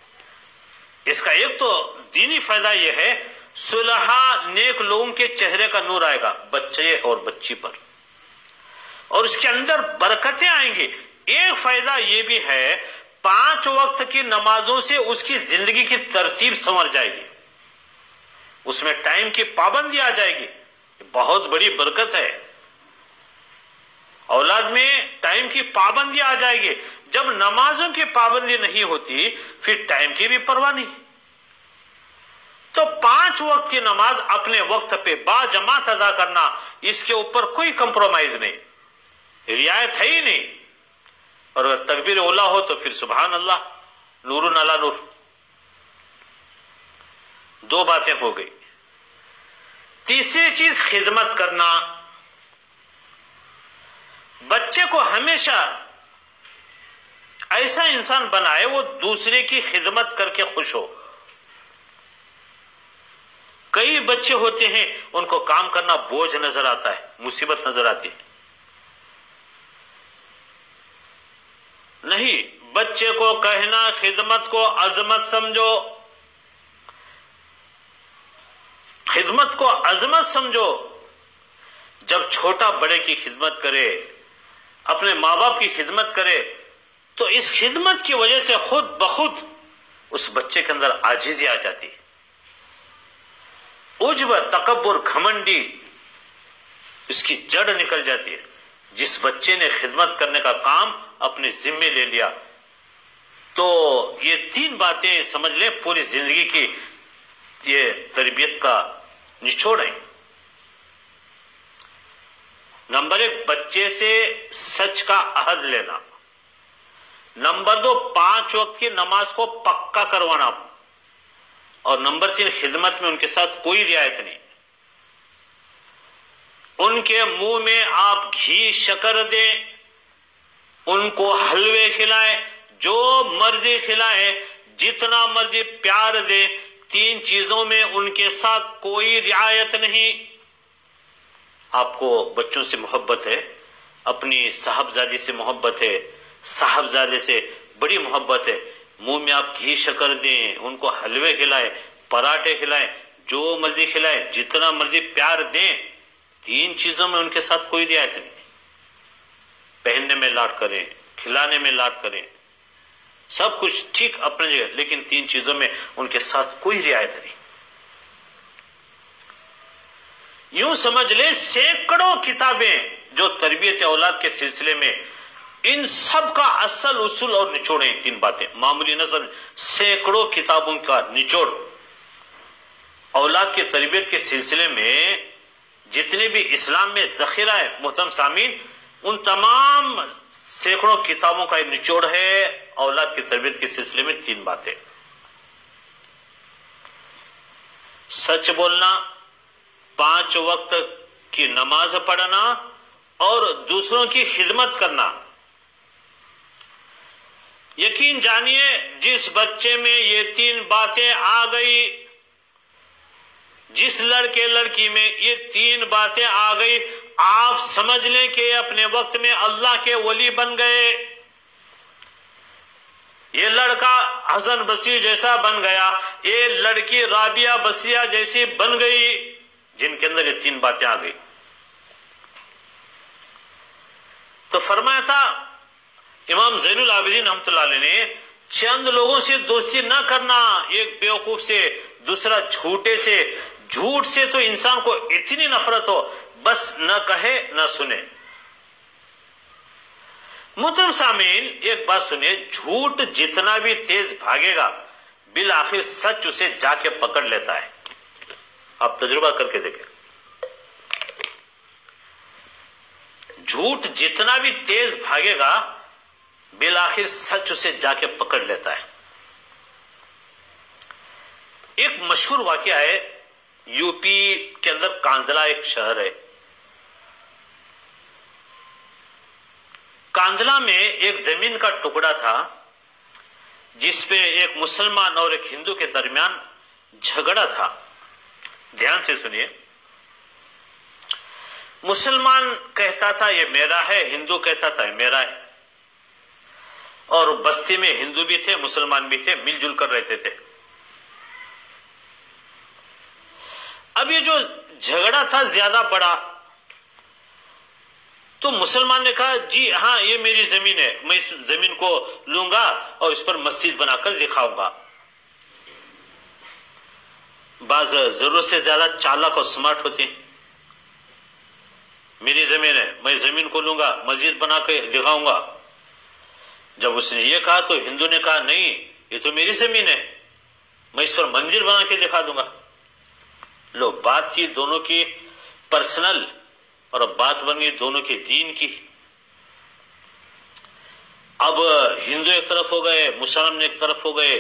اس کا ایک تو دینی فائدہ یہ ہے، صلحاء نیک لوگوں کے چہرے کا نور آئے گا بچے اور بچی پر، اور اس کے اندر برکتیں آئیں گی. ایک فائدہ یہ بھی ہے، 5 وقت کی نمازوں سے اس کی زندگی کی ترتیب سنور جائے گی، اس میں ٹائم کی پابندی آ جائے گی. بہت بڑی برکت ہے. اولاد میں ٹائم کی پابندی آ جائے گی. جب نمازوں کی پابندی نہیں ہوتی، پھر ٹائم کی بھی پرواہ نہیں. تو 5 وقت کی نماز اپنے وقت پہ با جماعت ادا کرنا، اس کے اوپر کوئی کمپرومائز نہیں، رعایت ہے ہی نہیں. اور اگر تکبیر اولا ہو تو پھر سبحان اللہ، نور علی نور. 2 باتیں ہو گئی. تیسری چیز خدمت کرنا. بچے کو ہمیشہ ایسا انسان بنائے وہ دوسرے کی خدمت کر کے خوش ہو. کئی بچے ہوتے ہیں ان کو کام کرنا بوجھ نظر آتا ہے، مصیبت نظر آتی ہے. نہیں، بچے کو کہنا خدمت کو عظمت سمجھو، خدمت کو عظمت سمجھو. جب چھوٹا بڑے کی خدمت کرے، اپنے ماں باپ کی خدمت کرے، تو اس خدمت کی وجہ سے خود بخود اس بچے کے اندر عاجزی آ جاتی ہے. عجب، تکبر، گھمنڈی اس کی جڑ نکل جاتی ہے. جس بچے نے خدمت کرنے کا کام اپنے ذمے لے لیا، تو یہ 3 باتیں سمجھ لیں پوری زندگی کی یہ تربیت کا نچوڑ ہے. نمبر 1، بچے سے سچ کا عہد لینا. نمبر 2، 5 وقت کی نماز کو پکا کروانا. اور نمبر 3، خدمت میں ان کے ساتھ کوئی رعایت نہیں. ان کے منہ میں آپ گھی شکر دیں، ان کو حلوے کھلائیں، جو مرضی کھلائیں، جتنا مرضی پیار دیں. 3 چیزوں میں ان کے ساتھ کوئی رعایت نہیں. آپ کو بچوں سے محبت ہے، اپنی صاحبزادی سے محبت ہے، صاحبزادے سے بڑی محبت ہے، منہ میں آپ گھی شکر دیں، ان کو حلوے کھلائیں، پراٹھے کھلائیں، جو مرضی کھلائیں، جتنا مرضی پیار دیں. 3 چیزوں میں ان کے ساتھ کوئی رعایت نہیں. پہننے میں لاڈ کریں، کھلانے میں لاڈ کریں، سب کچھ ٹھیک اپنے جگہ، لیکن 3 چیزوں میں ان کے ساتھ کوئی رعایت نہیں. یوں سمجھ لیں سینکڑوں کتابیں جو تربیت اولاد کے سلسلے میں، ان سب کا اصل اصول اور نچوڑ ہیں 3 باتیں. معمولی نظر سینکڑوں کتابوں کا نچوڑ اولاد کی تربیت کے سلسلے میں جتنے بھی اسلام میں ذخیرہ ہے محترم سامعین، ان تمام سینکڑوں کتابوں کا نچوڑ ہے اولاد کی تربیت کے سلسلے میں 3 باتیں. سچ بولنا، 5 وقت کی نماز پڑھنا، اور دوسروں کی خدمت کرنا. یقین جانیے جس بچے میں یہ 3 باتیں آ گئی، جس لڑکے لڑکی میں یہ 3 باتیں آ گئی، آپ سمجھ لیں کہ اپنے وقت میں اللہ کے ولی بن گئے. یہ لڑکا حسن بصری جیسا بن گیا، یہ لڑکی رابعہ بصریہ جیسی بن گئی، جن کے اندر یہ 3 باتیں آ گئی. تو فرمایا تھا امام زین العابدین رحمۃ اللہ علیہ نے، چند لوگوں سے دوستی نہ کرنا، ایک بیوقوف سے، دوسرا جھوٹے سے. جھوٹ سے تو انسان کو اتنی نفرت ہو، بس نہ کہے نہ سنے. محترم سامعین، ایک بات سنیے، جھوٹ جتنا بھی تیز بھاگے گا بالآخر سچ اسے جا کے پکڑ لیتا ہے. آپ تجربہ کر کے دیکھیں. جھوٹ جتنا بھی تیز بھاگے گا بالآخر سچ اسے جا کے پکڑ لیتا ہے. ایک مشہور واقعہ ہے، یو پی کے اندر کاندھلا ایک شہر ہے. کاندھلا میں ایک زمین کا ٹکڑا تھا جس پہ ایک مسلمان اور ایک ہندو کے درمیان جھگڑا تھا. دھیان سے سنیے. مسلمان کہتا تھا یہ میرا ہے، ہندو کہتا تھا یہ میرا ہے. اور بستی میں ہندو بھی تھے، مسلمان بھی تھے، مل جل کر رہتے تھے. اب یہ جو جھگڑا تھا زیادہ بڑا، تو مسلمان نے کہا جی ہاں یہ میری زمین ہے، میں اس زمین کو لوں گا اور اس پر مسجد بنا کر دکھاؤں گا. بعض ضرورت سے زیادہ چالاک اور سمارٹ ہوتے ہیں. میری زمین ہے، میں زمین کو لوں گا، مسجد بنا کے دکھاؤں گا. جب اس نے یہ کہا تو ہندو نے کہا نہیں، یہ تو میری زمین ہے، میں اس پر مندر بنا کے دکھا دوں گا. لو، بات تھی دونوں کی پرسنل اور اب بات بن گئی دونوں کے دین کی. اب ہندو ایک طرف ہو گئے، مسلمان ایک طرف ہو گئے.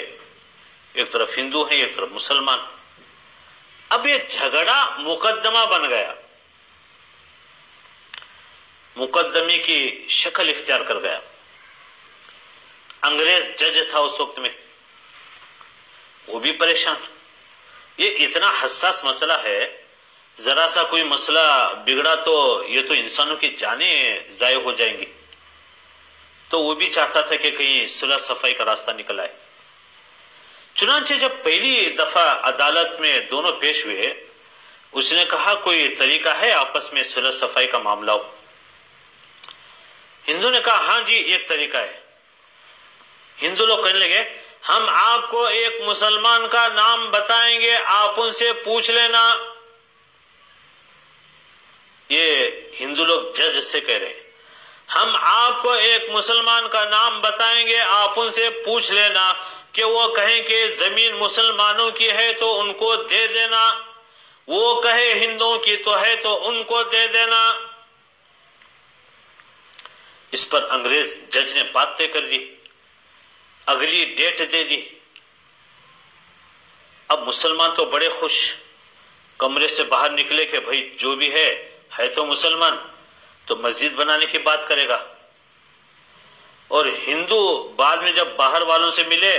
ایک طرف ہندو ہیں، ایک طرف مسلمان. اب یہ جھگڑا مقدمہ بن گیا، مقدمے کی شکل اختیار کر گیا. انگریز جج تھا اس وقت میں، وہ بھی پریشان. یہ اتنا حساس مسئلہ ہے، ذرا سا کوئی مسئلہ بگڑا تو یہ تو انسانوں کی جانیں ضائع ہو جائیں گی. تو وہ بھی چاہتا تھا کہ کہیں صلح صفائی کا راستہ نکل آئے. چنانچہ جب پہلی دفعہ عدالت میں دونوں پیش ہوئے، اس نے کہا کوئی طریقہ ہے آپس میں صلح صفائی کا معاملہ ہو. ہندو نے کہا ہاں جی ایک طریقہ ہے. ہندو لوگ کہنے لگے ہم آپ کو ایک مسلمان کا نام بتائیں گے، آپ ان سے پوچھ لینا. یہ ہندو لوگ جج سے کہہ رہے ہیں ہم آپ کو ایک مسلمان کا نام بتائیں گے، آپ ان سے پوچھ لینا کہ وہ کہیں کہ زمین مسلمانوں کی ہے تو ان کو دے دینا، وہ کہے ہندوؤں کی تو ہے تو ان کو دے دینا. اس پر انگریز جج نے بات طے کر دی، اگلی ڈیٹ دے دی. اب مسلمان تو بڑے خوش، کمرے سے باہر نکلے کہ بھائی جو بھی ہے تو مسلمان، تو مسجد بنانے کی بات کرے گا. اور ہندو بعد میں جب باہر والوں سے ملے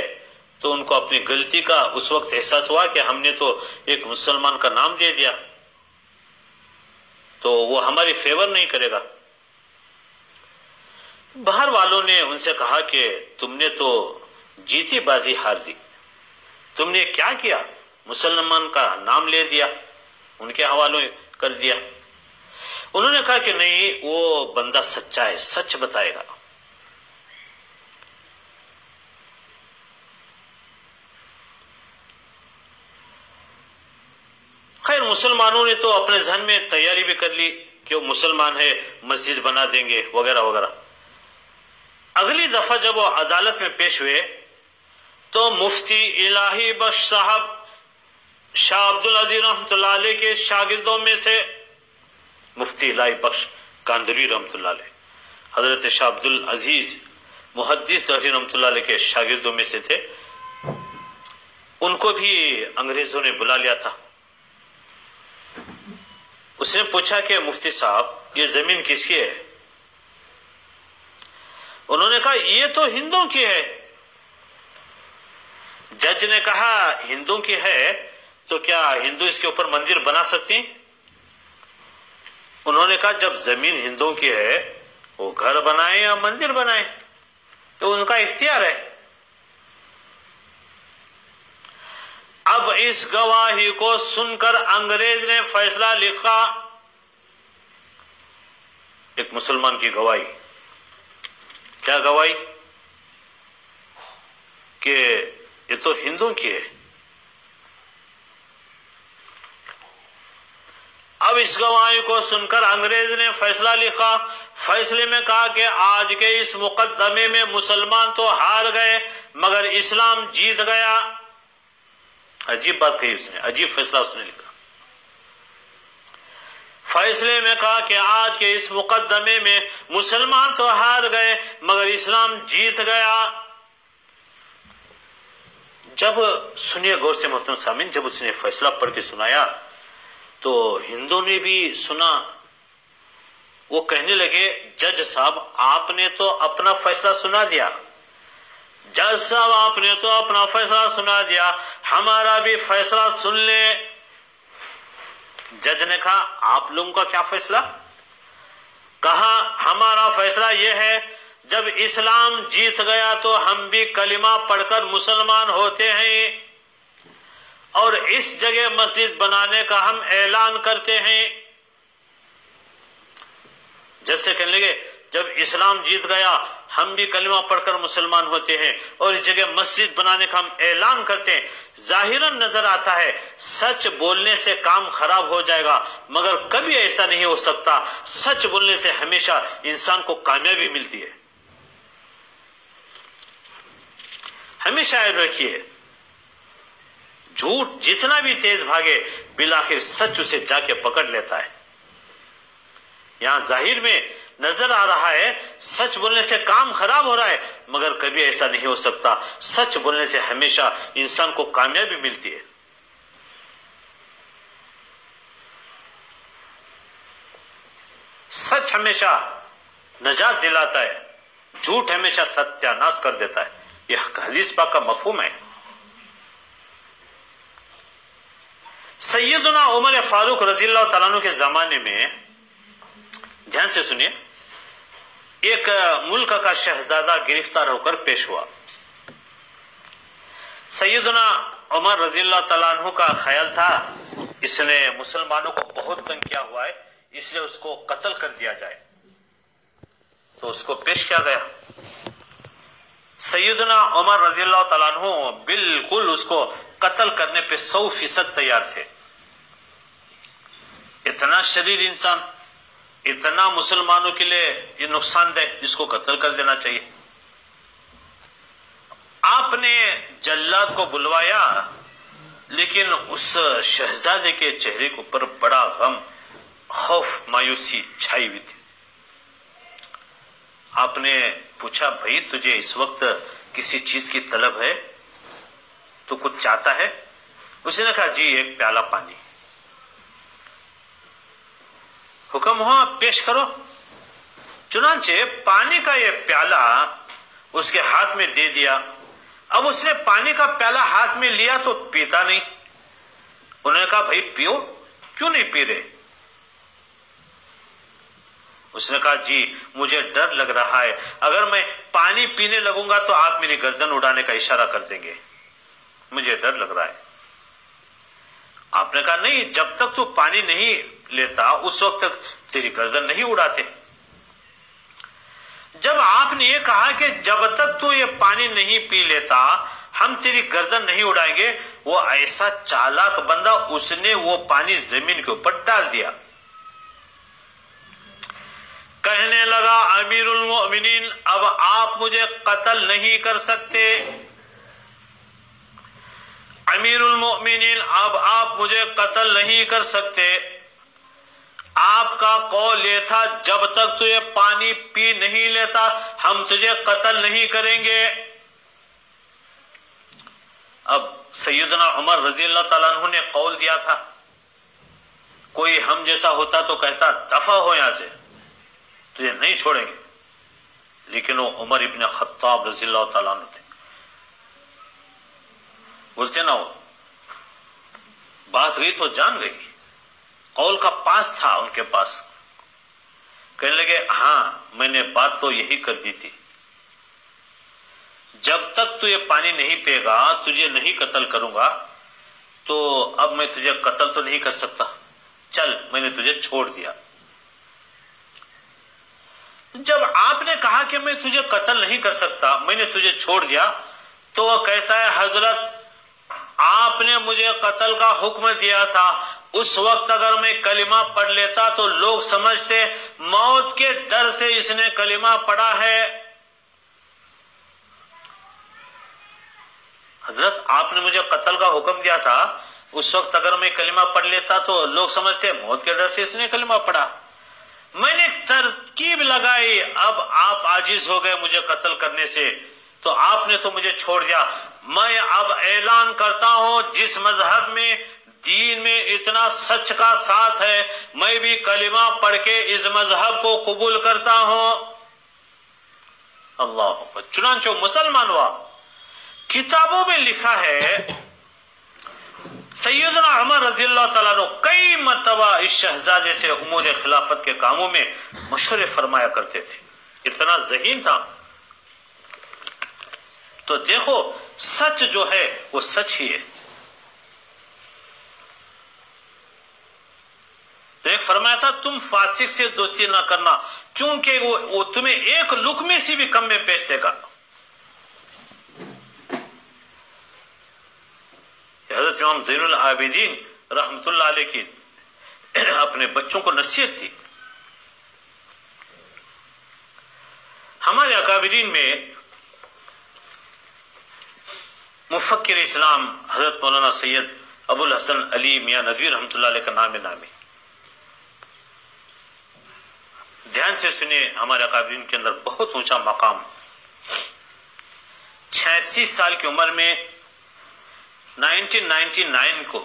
تو ان کو اپنی غلطی کا اس وقت احساس ہوا کہ ہم نے تو ایک مسلمان کا نام دے دیا، تو وہ ہماری فیور نہیں کرے گا. باہر والوں نے ان سے کہا کہ تم نے تو جیتی بازی ہار دی، تم نے کیا کیا؟ مسلمان کا نام لے دیا، ان کے حوالے کر دیا. انہوں نے کہا کہ نہیں، وہ بندہ سچا ہے، سچ بتائے گا. خیر مسلمانوں نے تو اپنے ذہن میں تیاری بھی کر لی کہ وہ مسلمان ہے، مسجد بنا دیں گے وغیرہ وغیرہ. اگلی دفعہ جب وہ عدالت میں پیش ہوئے تو مفتی الہی بخش صاحب شاہ عبدالعزیز رحمۃ اللہ علیہ کے شاگردوں میں سے، مفتی الہی بخش کاندھلوی رحمۃ اللہ علیہ، حضرت شاہ عبدالعزیز محدث دہلوی رحمۃ اللہ علیہ کے شاگردوں میں سے تھے. ان کو بھی انگریزوں نے بلا لیا تھا. اس نے پوچھا کہ مفتی صاحب یہ زمین کس کی ہے؟ انہوں نے کہا یہ تو ہندوؤں کی ہے. جج نے کہا ہندوؤں کی ہے تو کیا ہندو اس کے اوپر مندر بنا سکتے ہیں؟ انہوں نے کہا جب زمین ہندوؤں کی ہے وہ گھر بنائیں یا مندر بنائیں تو ان کا اختیار ہے. اب اس گواہی کو سن کر انگریز نے فیصلہ لکھا، ایک مسلمان کی گواہی. کیا گواہی؟ کہ یہ تو ہندوؤں کی ہے. اب اب اس گواہی کو سن کر انگریز نے فیصلہ لکھا. فیصلے میں کہا کہ آج کے اس مقدمے میں مسلمان تو ہار گئے مگر اسلام جیت گیا. عجیب بات کہی اس نے، عجیب فیصلہ اس نے لکھا. فیصلے میں کہا کہ آج کے اس مقدمے میں مسلمان تو ہار گئے مگر اسلام جیت گیا. جب سنیے غور سے محترم سامعین، جب اس نے فیصلہ پڑھ کے سنایا تو ہندو نے بھی سنا. وہ کہنے لگے جج صاحب آپ نے تو اپنا فیصلہ سنا دیا، جج صاحب آپ نے تو اپنا فیصلہ سنا دیا، ہمارا بھی فیصلہ سن لے. جج نے کہا آپ لوگوں کا کیا فیصلہ؟ کہا ہمارا فیصلہ یہ ہے جب اسلام جیت گیا تو ہم بھی کلمہ پڑھ کر مسلمان ہوتے ہیں اور اس جگہ مسجد بنانے کا ہم اعلان کرتے ہیں. جیسے کہنے لگے جب اسلام جیت گیا ہم بھی کلمہ پڑھ کر مسلمان ہوتے ہیں اور اس جگہ مسجد بنانے کا ہم اعلان کرتے ہیں. ظاہراً نظر آتا ہے سچ بولنے سے کام خراب ہو جائے گا مگر کبھی ایسا نہیں ہو سکتا. سچ بولنے سے ہمیشہ انسان کو کامیابی ملتی ہے. ہمیشہ یاد رکھیے جھوٹ جتنا بھی تیز بھاگے بالآخر سچ اسے جا کے پکڑ لیتا ہے. یہاں ظاہر میں نظر آ رہا ہے سچ بولنے سے کام خراب ہو رہا ہے مگر کبھی ایسا نہیں ہو سکتا. سچ بولنے سے ہمیشہ انسان کو کامیابی ملتی ہے. سچ ہمیشہ نجات دلاتا ہے، جھوٹ ہمیشہ ستیہ ناش کر دیتا ہے. یہ حدیث پاک کا مفہوم ہے. سیدنا عمر فاروق رضی اللہ تعالیٰ عنہ کے زمانے میں دھیان سے سنیے، ایک ملک کا شہزادہ گرفتار ہو کر پیش ہوا. سیدنا عمر رضی اللہ تعالیٰ عنہ کا خیال تھا اس نے مسلمانوں کو بہت تنگ کیا ہوا ہے اس لیے اس کو قتل کر دیا جائے. تو اس کو پیش کیا گیا. سیدنا عمر رضی اللہ تعالیٰ عنہ بالکل اس کو قتل کرنے پہ 100% تیار تھے. اتنا شریر انسان، اتنا مسلمانوں کے لیے یہ نقصان دہ، اس کو قتل کر دینا چاہیے. آپ نے جلاد کو بلوایا لیکن اس شہزادے کے چہرے کے اوپر بڑا غم، خوف، مایوسی چھائی ہوئی تھی. آپ نے پوچھا بھائی تجھے اس وقت کسی چیز کی طلب ہے، تو کچھ چاہتا ہے؟ اس نے کہا جی ایک پیالہ پانی. حکم ہوا پیش کرو. چنانچہ پانی کا یہ پیالہ اس کے ہاتھ میں دے دیا. اب اس نے پانی کا پیالہ ہاتھ میں لیا تو پیتا نہیں. انہوں نے کہا بھائی پیو. کیوں نہیں پی رہے؟ اس نے کہا جی مجھے ڈر لگ رہا ہے اگر میں پانی پینے لگوں گا تو آپ میری گردن اڑانے کا اشارہ کر دیں گے، مجھے ڈر لگ رہا ہے. آپ نے کہا نہیں، جب تک تو پانی نہیں لیتا اس وقت تک تیری گردن نہیں اڑاتے. جب آپ نے یہ کہا کہ جب تک تو یہ پانی نہیں پی لیتا ہم تیری گردن نہیں اڑائیں گے، وہ ایسا چالاک بندہ اس نے وہ پانی زمین کے اوپر ڈال دیا. کہنے لگا امیر المؤمنین اب آپ مجھے قتل نہیں کر سکتے. امیر المؤمنین اب آپ مجھے قتل نہیں کر سکتے. آپ کا قول یہ تھا جب تک تو یہ پانی پی نہیں لیتا ہم تجھے قتل نہیں کریں گے. اب سیدنا عمر رضی اللہ تعالیٰ عنہ نے قول دیا تھا، کوئی ہم جیسا ہوتا تو کہتا دفع ہو یہاں سے، تجھے نہیں چھوڑیں گے. لیکن وہ عمر ابن خطاب رضی اللہ تعالیٰ عنہ تھے. بولتے نا وہ بات گئی تو جان گئی. قول کا پاس تھا ان کے پاس. کہنے لگے ہاں میں نے بات تو یہی کر دی تھی، جب تک تو یہ پانی نہیں پے گا تجھے نہیں قتل کروں گا. تو اب میں تجھے قتل تو نہیں کر سکتا، چل میں نے تجھے چھوڑ دیا. جب آپ نے کہا کہ میں تجھے قتل نہیں کر سکتا، میں نے تجھے چھوڑ دیا، تو وہ کہتا ہے حضرت آپ نے مجھے قتل کا حکم دیا تھا، اس وقت اگر میں کلمہ پڑھ لیتا تو لوگ سمجھتے موت کے ڈر سے اس نے کلمہ پڑھا ہے۔ حضرت آپ نے مجھے قتل کا حکم دیا تھا، اس وقت اگر میں کلمہ پڑھ لیتا تو لوگ سمجھتے موت کے ڈر سے اس نے کلمہ پڑھا۔ میں نے ایک ترکیب لگائی، اب آپ عاجز ہو گئے مجھے قتل کرنے سے تو آپ نے تو مجھے چھوڑ دیا، میں اب اعلان کرتا ہوں جس مذہب میں دین میں اتنا سچ کا ساتھ ہے، میں بھی کلمہ پڑھ کے اس مذہب کو قبول کرتا ہوں۔ اللہ اکبر۔ چنانچہ مسلمان ہوا۔ کتابوں میں لکھا ہے سیدنا عمر رضی اللہ تعالیٰ عنہ کئی مرتبہ اس شہزادے سے امور خلافت کے کاموں میں مشورے فرمایا کرتے تھے، اتنا ذہین تھا۔ تو دیکھو سچ جو ہے وہ سچ ہی ہے۔ تو ایک فرمایا تھا تم فاسق سے دوستی نہ کرنا کیونکہ وہ تمہیں ایک لقمے سے بھی کم میں بیچ دے گا۔ حضرت امام زین العابدین رحمت اللہ علیہ کی اپنے بچوں کو نصیحت تھی۔ ہمارے اکابرین میں مفکر اسلام حضرت مولانا سید ابو الحسن علی میاں ندوی رحمت اللہ علیہ کا نام نامی، دھیان سے سنیں، ہمارے اکابرین کے اندر بہت اونچا مقام۔ 86 سال کی عمر میں 1999 کو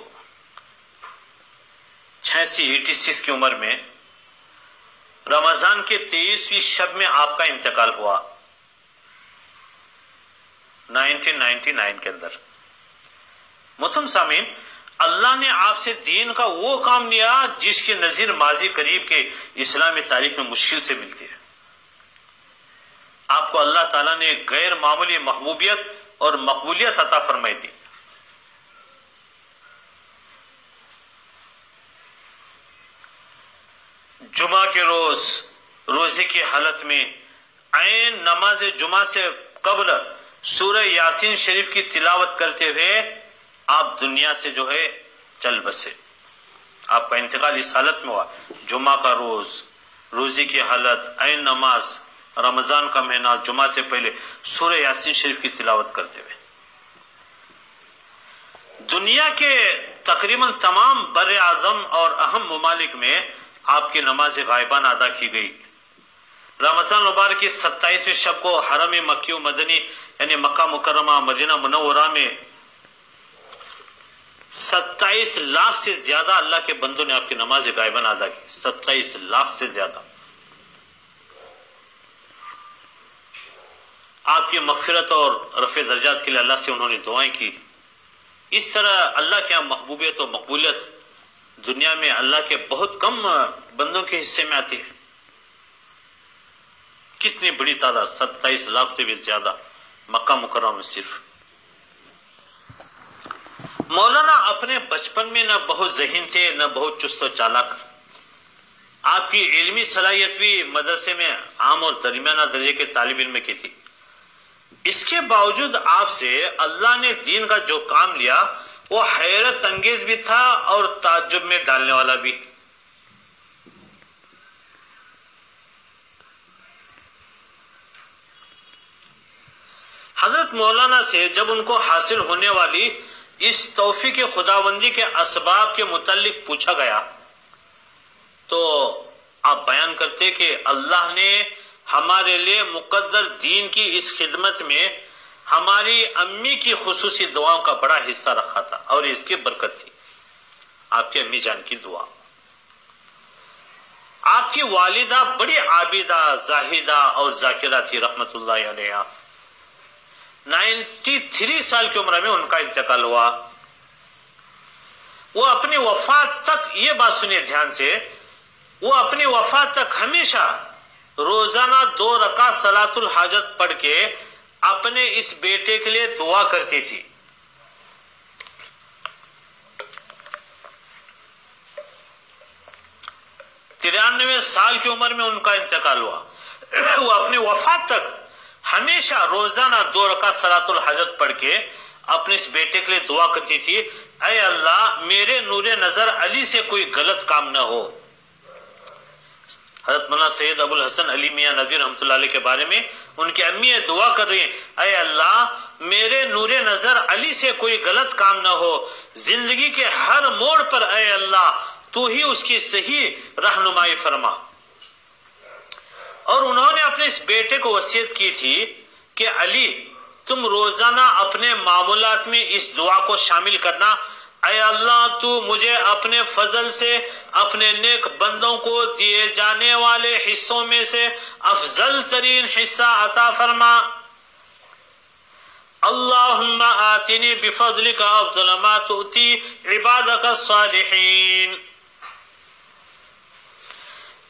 86 کی عمر میں رمضان کے 23ویں شب میں آپ کا انتقال ہوا 1999 کے اندر۔ محترم سامعین، اللہ نے آپ سے دین کا وہ کام لیا جس کی نظیر ماضی قریب کے اسلامی تاریخ میں مشکل سے ملتی ہے۔ آپ کو اللہ تعالیٰ نے غیر معمولی محبوبیت اور مقبولیت عطا فرمائی تھی۔ جمعہ کے روز روزے کی حالت میں عین نماز جمعہ سے قبل سورہ یاسین شریف کی تلاوت کرتے ہوئے آپ دنیا سے جو ہے چل بسے۔ آپ کا انتقال اس حالت میں ہوا، جمعہ کا روز، روزے کی حالت، عین نماز، رمضان کا مہینہ، جمعہ سے پہلے سورہ یاسین شریف کی تلاوت کرتے ہوئے۔ دنیا کے تقریباً تمام بر اعظم اور اہم ممالک میں آپ کی نماز غائبانہ ادا کی گئی۔ رمضان مبارک کی 27ویں شب کو حرم مکی و مدنی یعنی مکہ مکرمہ مدینہ منورہ میں 27 لاکھ سے زیادہ اللہ کے بندوں نے آپ کی نماز غائبانہ ادا کی، 27 لاکھ سے زیادہ۔ آپ کی مغفرت اور رفع درجات کے لیے اللہ سے انہوں نے دعائیں کی۔ اس طرح اللہ کے محبوبیت و مقبولیت دنیا میں اللہ کے بہت کم بندوں کے حصے میں آتی ہے۔ کتنی بڑی تعداد، 27 لاکھ سے بھی زیادہ مکہ مکرمہ میں صرف۔ مولانا اپنے بچپن میں نہ بہت ذہین تھے نہ بہت چست و چالاک۔ آپ کی علمی صلاحیت بھی مدرسے میں عام اور درمیانہ درجے کے طالب علم کی تھی۔ اس کے باوجود آپ سے اللہ نے دین کا جو کام لیا وہ حیرت انگیز بھی تھا اور تعجب میں ڈالنے والا بھی۔ حضرت مولانا سے جب ان کو حاصل ہونے والی اس توفیق خداوندی کے اسباب کے متعلق پوچھا گیا تو آپ بیان کرتے کہ اللہ نے ہمارے لیے مقدر دین کی اس خدمت میں ہماری امی کی خصوصی دعاؤں کا بڑا حصہ رکھا تھا اور اس کی برکت تھی آپ کی امی جان کی دعا۔ آپ کی والدہ بڑی عابدہ، زاہدہ اور ذاکرہ تھی رحمت اللہ علیہ۔ 93 سال کی عمر میں ان کا انتقال ہوا۔ وہ اپنی وفات تک، یہ بات سنیے دھیان سے، وہ اپنی وفات تک ہمیشہ روزانہ 2 رکعت صلاۃ الحاجت پڑھ کے اپنے اس بیٹے کے لیے دعا کرتی تھی۔ ترانوے سال کی عمر میں ان کا انتقال ہوا۔ وہ اپنی وفات تک ہمیشہ روزانہ 2 رکعت صلاۃ الحاجت پڑھ کے اپنے اس بیٹے کے لیے دعا کرتی تھی، اے اللہ میرے نور نظر علی سے کوئی غلط کام نہ ہو۔ حضرت مولانا سید ابو الحسن علی میاں ندوی رحمۃ اللہ علیہ کے بارے میں ان کی امی دعا کر رہی ہیں، اے اللہ میرے نور نظر علی سے کوئی غلط کام نہ ہو، زندگی کے ہر موڑ پر اے اللہ تو ہی اس کی صحیح رہنمائی فرما۔ اور انہوں نے اپنے اس بیٹے کو وصیت کی تھی کہ علی تم روزانہ اپنے معمولات میں اس دعا کو شامل کرنا، اے اللہ تو مجھے اپنے فضل سے اپنے نیک بندوں کو دیے جانے والے حصوں میں سے افضل ترین حصہ عطا فرما۔ اللہم آتنی بفضلک افضل ما تؤتی عبادک الصالحین،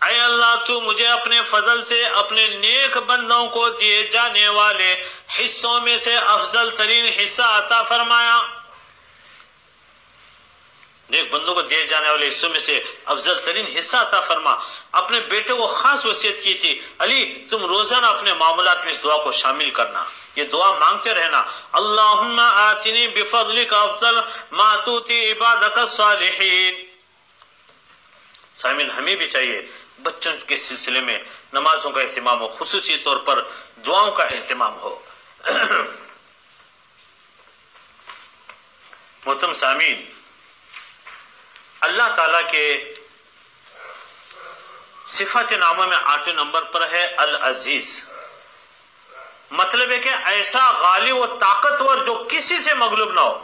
اے اللہ تو مجھے اپنے فضل سے اپنے نیک بندوں کو دیے جانے والے حصوں میں سے افضل ترین حصہ عطا فرمایا۔ نیک بندوں کو دیے جانے والے حصوں میں سے افضل ترین حصہ عطا فرما۔ اپنے بیٹے کو خاص وصیت کی تھی، علی تم روزانہ اپنے معاملات میں اس دعا کو شامل کرنا، یہ دعا مانگتے رہنا، اللہم آتنی بفضلک افضل ما تؤتی عبادک الصالحین۔ سامعین ہمیں بھی چاہیے بچوں کے سلسلے میں نمازوں کا اہتمام ہو، خصوصی طور پر دعاؤں کا اہتمام ہو۔ محترم سامعین، اللہ تعالیٰ کے صفات ناموں میں 8 نمبر پر ہے العزیز، مطلب ہے کہ ایسا غالب و طاقتور جو کسی سے مغلوب نہ ہو۔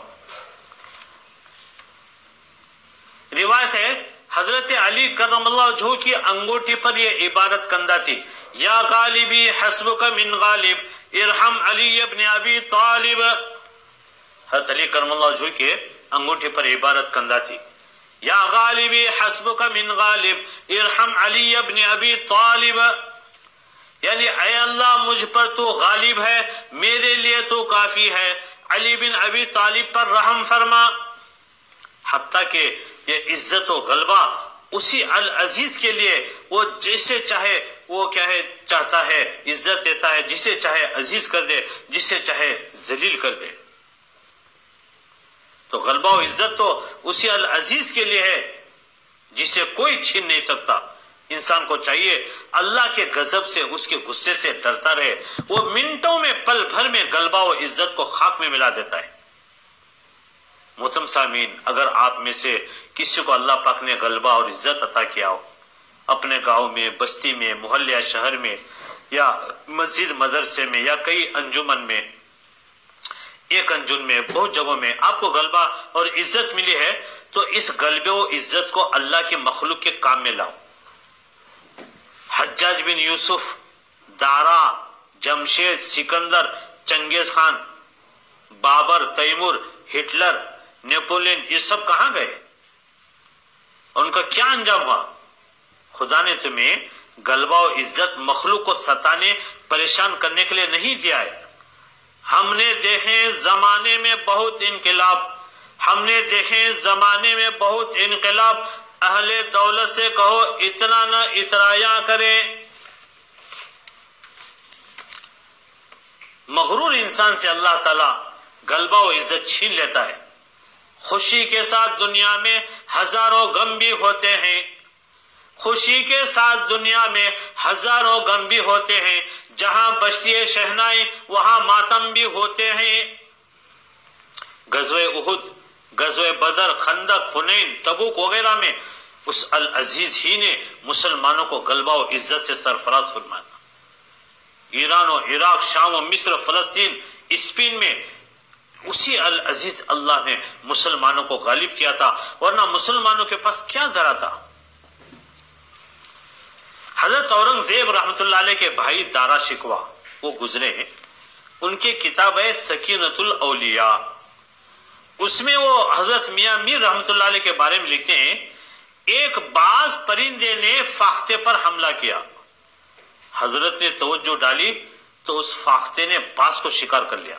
روایت ہے حضرت علی کرم اللہ وجہہ کی انگوٹھی پر یہ عبارت کندہ تھی، یا غالبی حسبک من غالب ارحم علی ابن ابی طالب۔ حضرت علی کرم اللہ وجہہ کے انگوٹھی پر عبارت کندہ تھی، یا غالبی حسبک من غالب ارحم علی ابن ابی طالب، یعنی اے اللہ مجھ پر تو غالب ہے، میرے لیے تو کافی ہے، علی بن ابی طالب پر رحم فرما۔ حتیٰ کہ یہ عزت و غلبہ اسی العزیز کے لیے، وہ جسے چاہے وہ کیا ہے چاہتا ہے عزت دیتا ہے، جسے چاہے عزیز کر دے، جسے چاہے ذلیل کر دے۔ تو غلبہ و عزت تو اسی العزیز کے لیے ہے جسے کوئی چھین نہیں سکتا۔ انسان کو چاہیے اللہ کے غضب سے، اس کے غصے سے ڈرتا رہے، وہ منٹوں میں پل بھر میں غلبہ و عزت کو خاک میں ملا دیتا ہے۔ محترم سامعین، اگر آپ میں سے کسی کو اللہ پاک نے غلبہ اور عزت عطا کیا ہو، اپنے گاؤں میں، بستی میں، محلے یا شہر میں، یا مسجد مدرسے میں، یا کئی انجمن میں، ایک انجمن میں، بہت جگہوں میں آپ کو غلبہ اور عزت ملی ہے، تو اس غلبے و عزت کو اللہ کی مخلوق کے کام میں لاؤ۔ حجاج بن یوسف، دارا، جمشید، سکندر، چنگیز خان، بابر، تیمور، ہٹلر، نیپولین، یہ سب کہاں گئے؟ ان کا کیا انجام ہوا؟ خدا نے تمہیں غلبہ و عزت مخلوق کو ستانے، پریشان کرنے کے لیے نہیں دیا ہے۔ ہم نے دیکھے زمانے میں بہت انقلاب، ہم نے دیکھے زمانے میں بہت انقلاب، اہل دولت سے کہو اتنا نہ اترایا کریں۔ مغرور انسان سے اللہ تعالیٰ غلبہ و عزت چھین لیتا ہے۔ خوشی کے ساتھ دنیا میں ہزاروں غم بھی ہوتے ہیں، خوشی کے ساتھ دنیا میں ہزاروں غم بھی ہوتے ہیں، جہاں بجتی ہے شہنائی وہاں ماتم بھی ہوتے ہیں۔ غزوہ احد، غزوہ بدر، خندق، حنین، تبوک وغیرہ میں اس العزیز ہی نے مسلمانوں کو غلبہ و عزت سے سرفراز فرمایا۔ ایران و عراق، شام و مصر، فلسطین، اسپین میں اسی العزیز اللہ نے مسلمانوں کو غالب کیا تھا، ورنہ مسلمانوں کے پاس کیا دھرا تھا۔ حضرت اورنگزیب رحمت اللہ علیہ کے بھائی دارا شکوہ وہ گزرے ہیں، ان کی کتاب ہے سکینۃ الاولیاء، اس میں وہ حضرت میاں میر رحمت اللہ علیہ کے بارے میں لکھتے ہیں، ایک باز پرندے نے فاختے پر حملہ کیا، حضرت نے توجہ ڈالی تو اس فاختے نے باز کو شکار کر لیا۔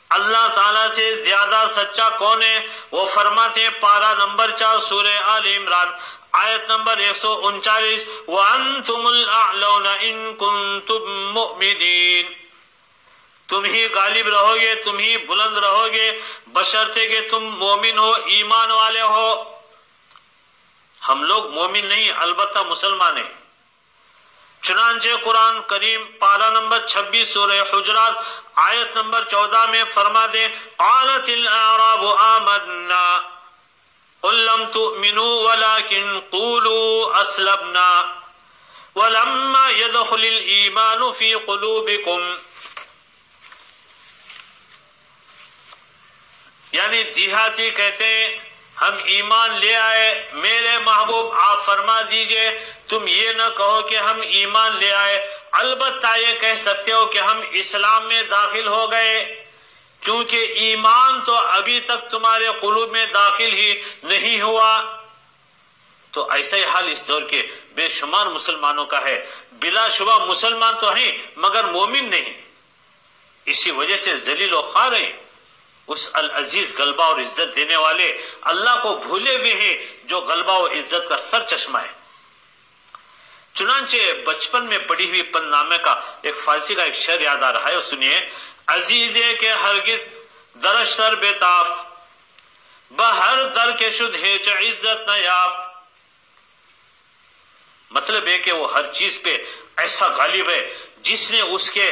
اللہ تعالیٰ سے زیادہ سچا کون ہے؟ وہ فرماتے ہیں پارہ نمبر 4 سورہ آل عمران آیت نمبر 139، وَأَنْتُمُ الْأَعْلَوْنَ إِن كُنْتُم مُؤْمِنِينَ، تم ہی غالب رہو گے، تم ہی بلند رہو گے، بشرطے کہ تم مومن ہو، ایمان والے ہو۔ ہم لوگ مومن نہیں، البتہ مسلمان ہیں۔ چنانچہ قرآن کریم پارہ نمبر 26 سورہ حجرات آیت نمبر 14 میں فرما دے، قالت الاعراب آمنا قل لم تؤمنوا ولكن قولوا اسلمنا ولما يدخل الایمان فی قلوبکم۔ یعنی دیہاتی کہتے ہیں ہم ایمان لے آئے، میرے محبوب آپ فرما دیجئے تم یہ نہ کہو کہ ہم ایمان لے آئے، البتہ یہ کہہ سکتے ہو کہ ہم اسلام میں داخل ہو گئے، کیونکہ ایمان تو ابھی تک تمہارے قلوب میں داخل ہی نہیں ہوا۔ تو ایسا ہی حال اس دور کے بے شمار مسلمانوں کا ہے، بلا شبہ مسلمان تو ہیں مگر مومن نہیں، اسی وجہ سے ذلیل و خوار ہیں، اس العزیز غلبہ اور عزت دینے والے اللہ کو بھولے ہوئے ہیں جو غلبہ و عزت کا سر چشمہ ہے۔ چنانچہ بچپن میں پڑھی ہوئی پن نامے کا ایک فارسی کا ایک شعر یاد آ رہا ہے، سنیے، عزیز کے ہرگز درش سر بے تافت، بہر در کے شد ہے چا عزت نہ یافت۔ مطلب ہے کہ وہ ہر چیز پہ ایسا غالب ہے، جس نے اس کے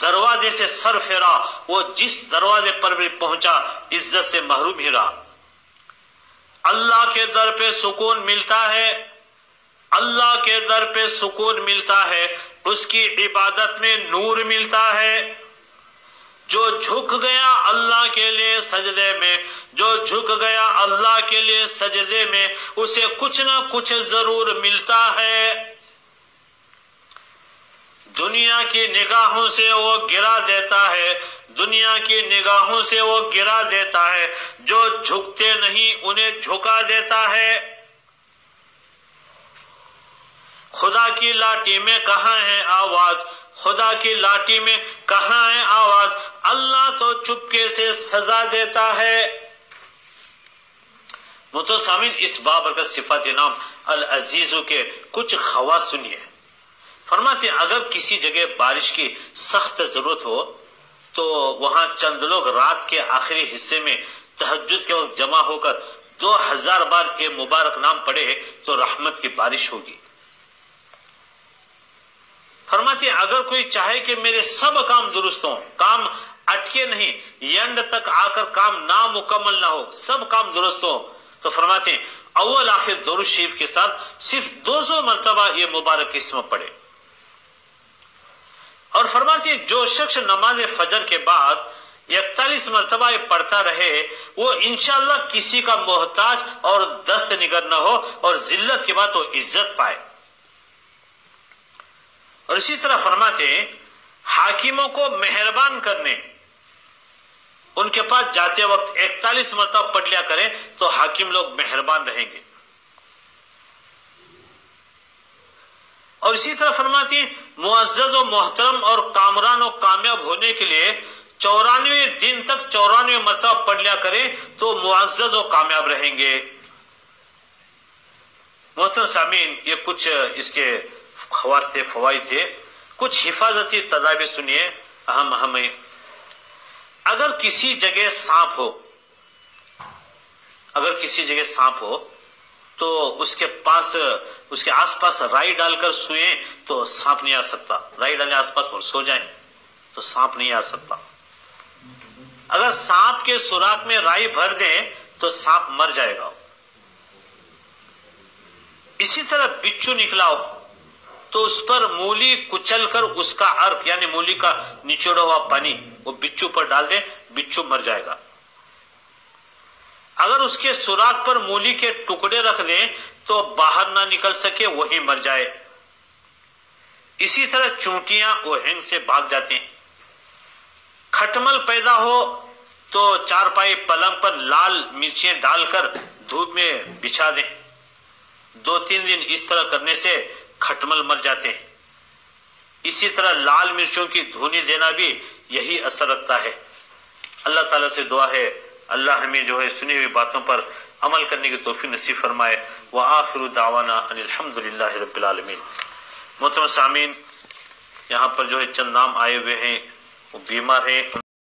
دروازے سے سر پھیرا وہ جس دروازے پر بھی پہنچا عزت سے محروم ہی رہا۔ اللہ کے در پہ سکون ملتا ہے، اللہ کے در پہ سکون ملتا ہے، اس کی عبادت میں نور ملتا ہے۔ جو جھک گیا اللہ کے لیے سجدے میں، جو جھک گیا اللہ کے لیے سجدے میں، اسے کچھ نہ کچھ ضرور ملتا ہے۔ دنیا کی نگاہوں سے وہ گرا دیتا ہے، دنیا کی نگاہوں سے وہ گرا دیتا ہے، جو جھکتے نہیں انہیں جھکا دیتا ہے۔ خدا کی لاٹھی میں کہاں ہے آواز، خدا کی لاٹھی میں کہاں ہے آواز، اللہ تو چپکے سے سزا دیتا ہے۔ محترم سامعین، اس بابرکت صفات نام العزیزو کے کچھ خواص سنیے۔ فرماتے ہیں اگر کسی جگہ بارش کی سخت ضرورت ہو تو وہاں چند لوگ رات کے آخری حصے میں تہجد کے وقت جمع ہو کر 2000 بار یہ مبارک نام پڑھے تو رحمت کی بارش ہوگی۔ فرماتے ہیں اگر کوئی چاہے کہ میرے سب کام درست ہوں، کام اٹکے نہیں، اینڈ تک آ کر کام نامکمل نہ ہو، سب کام درست ہو، تو فرماتے ہیں اول آخر درود شریف کے ساتھ صرف 200 مرتبہ یہ مبارک اسم پڑھے۔ اور فرماتے ہیں جو شخص نماز فجر کے بعد 41 مرتبہ یہ پڑھتا رہے وہ انشاءاللہ کسی کا محتاج اور دست نگر نہ ہو اور ذلت کے بعد وہ عزت پائے۔ اور اسی طرح فرماتے ہیں حاکموں کو مہربان کرنے، ان کے پاس جاتے وقت 41 مرتبہ پڑھ لیا کریں تو حاکم لوگ مہربان رہیں گے۔ اور اسی طرح فرماتی ہیں معزز و محترم اور کامران و کامیاب ہونے کے لیے 94 دن تک 94 مرتبہ پڑھ لیا کریں تو معزز و کامیاب رہیں گے۔ محترم سامعین، یہ کچھ اس کے خواص تھے، فوائد تھے، کچھ حفاظتی تدابیر سنیے اہم ہیں۔ اگر کسی جگہ سانپ ہو، اگر کسی جگہ سانپ ہو تو اس کے آس پاس رائی ڈال کر سوئیں تو سانپ نہیں آ سکتا، رائی ڈالیں آس پاس اور سو جائیں تو سانپ نہیں آ سکتا۔ اگر سانپ کے سوراخ میں رائی بھر دیں تو سانپ مر جائے گا۔ اسی طرح بچھو نکلا ہو تو اس پر مولی کچل کر اس کا عرق یعنی مولی کا نچوڑا ہوا پانی وہ بچھو پر ڈال دیں، بچھو مر جائے گا۔ اگر اس کے سوراخ پر مولی کے ٹکڑے رکھ دیں تو باہر نہ نکل سکے وہی مر جائے۔ اسی طرح چونٹیاں اوہنگ سے بھاگ جاتے ہیں۔ کھٹمل پیدا ہو تو چارپائی پلنگ پر لال مرچیں ڈال کر دھوپ میں بچھا دیں، 2-3 دن اس طرح کرنے سے کھٹمل مر جاتے ہیں۔ اسی طرح لال مرچوں کی دھونی دینا بھی یہی اثر رکھتا ہے۔ اللہ تعالیٰ سے دعا ہے اللہ ہمیں جو ہے سنی ہوئی باتوں پر عمل کرنے کی توفیق نصیب فرمائے۔ وآخر دعوانا ان الحمد للہ رب العالمین۔ محترم سامعین، یہاں پر جو ہے چند نام آئے ہوئے ہیں وہ بیمار ہے.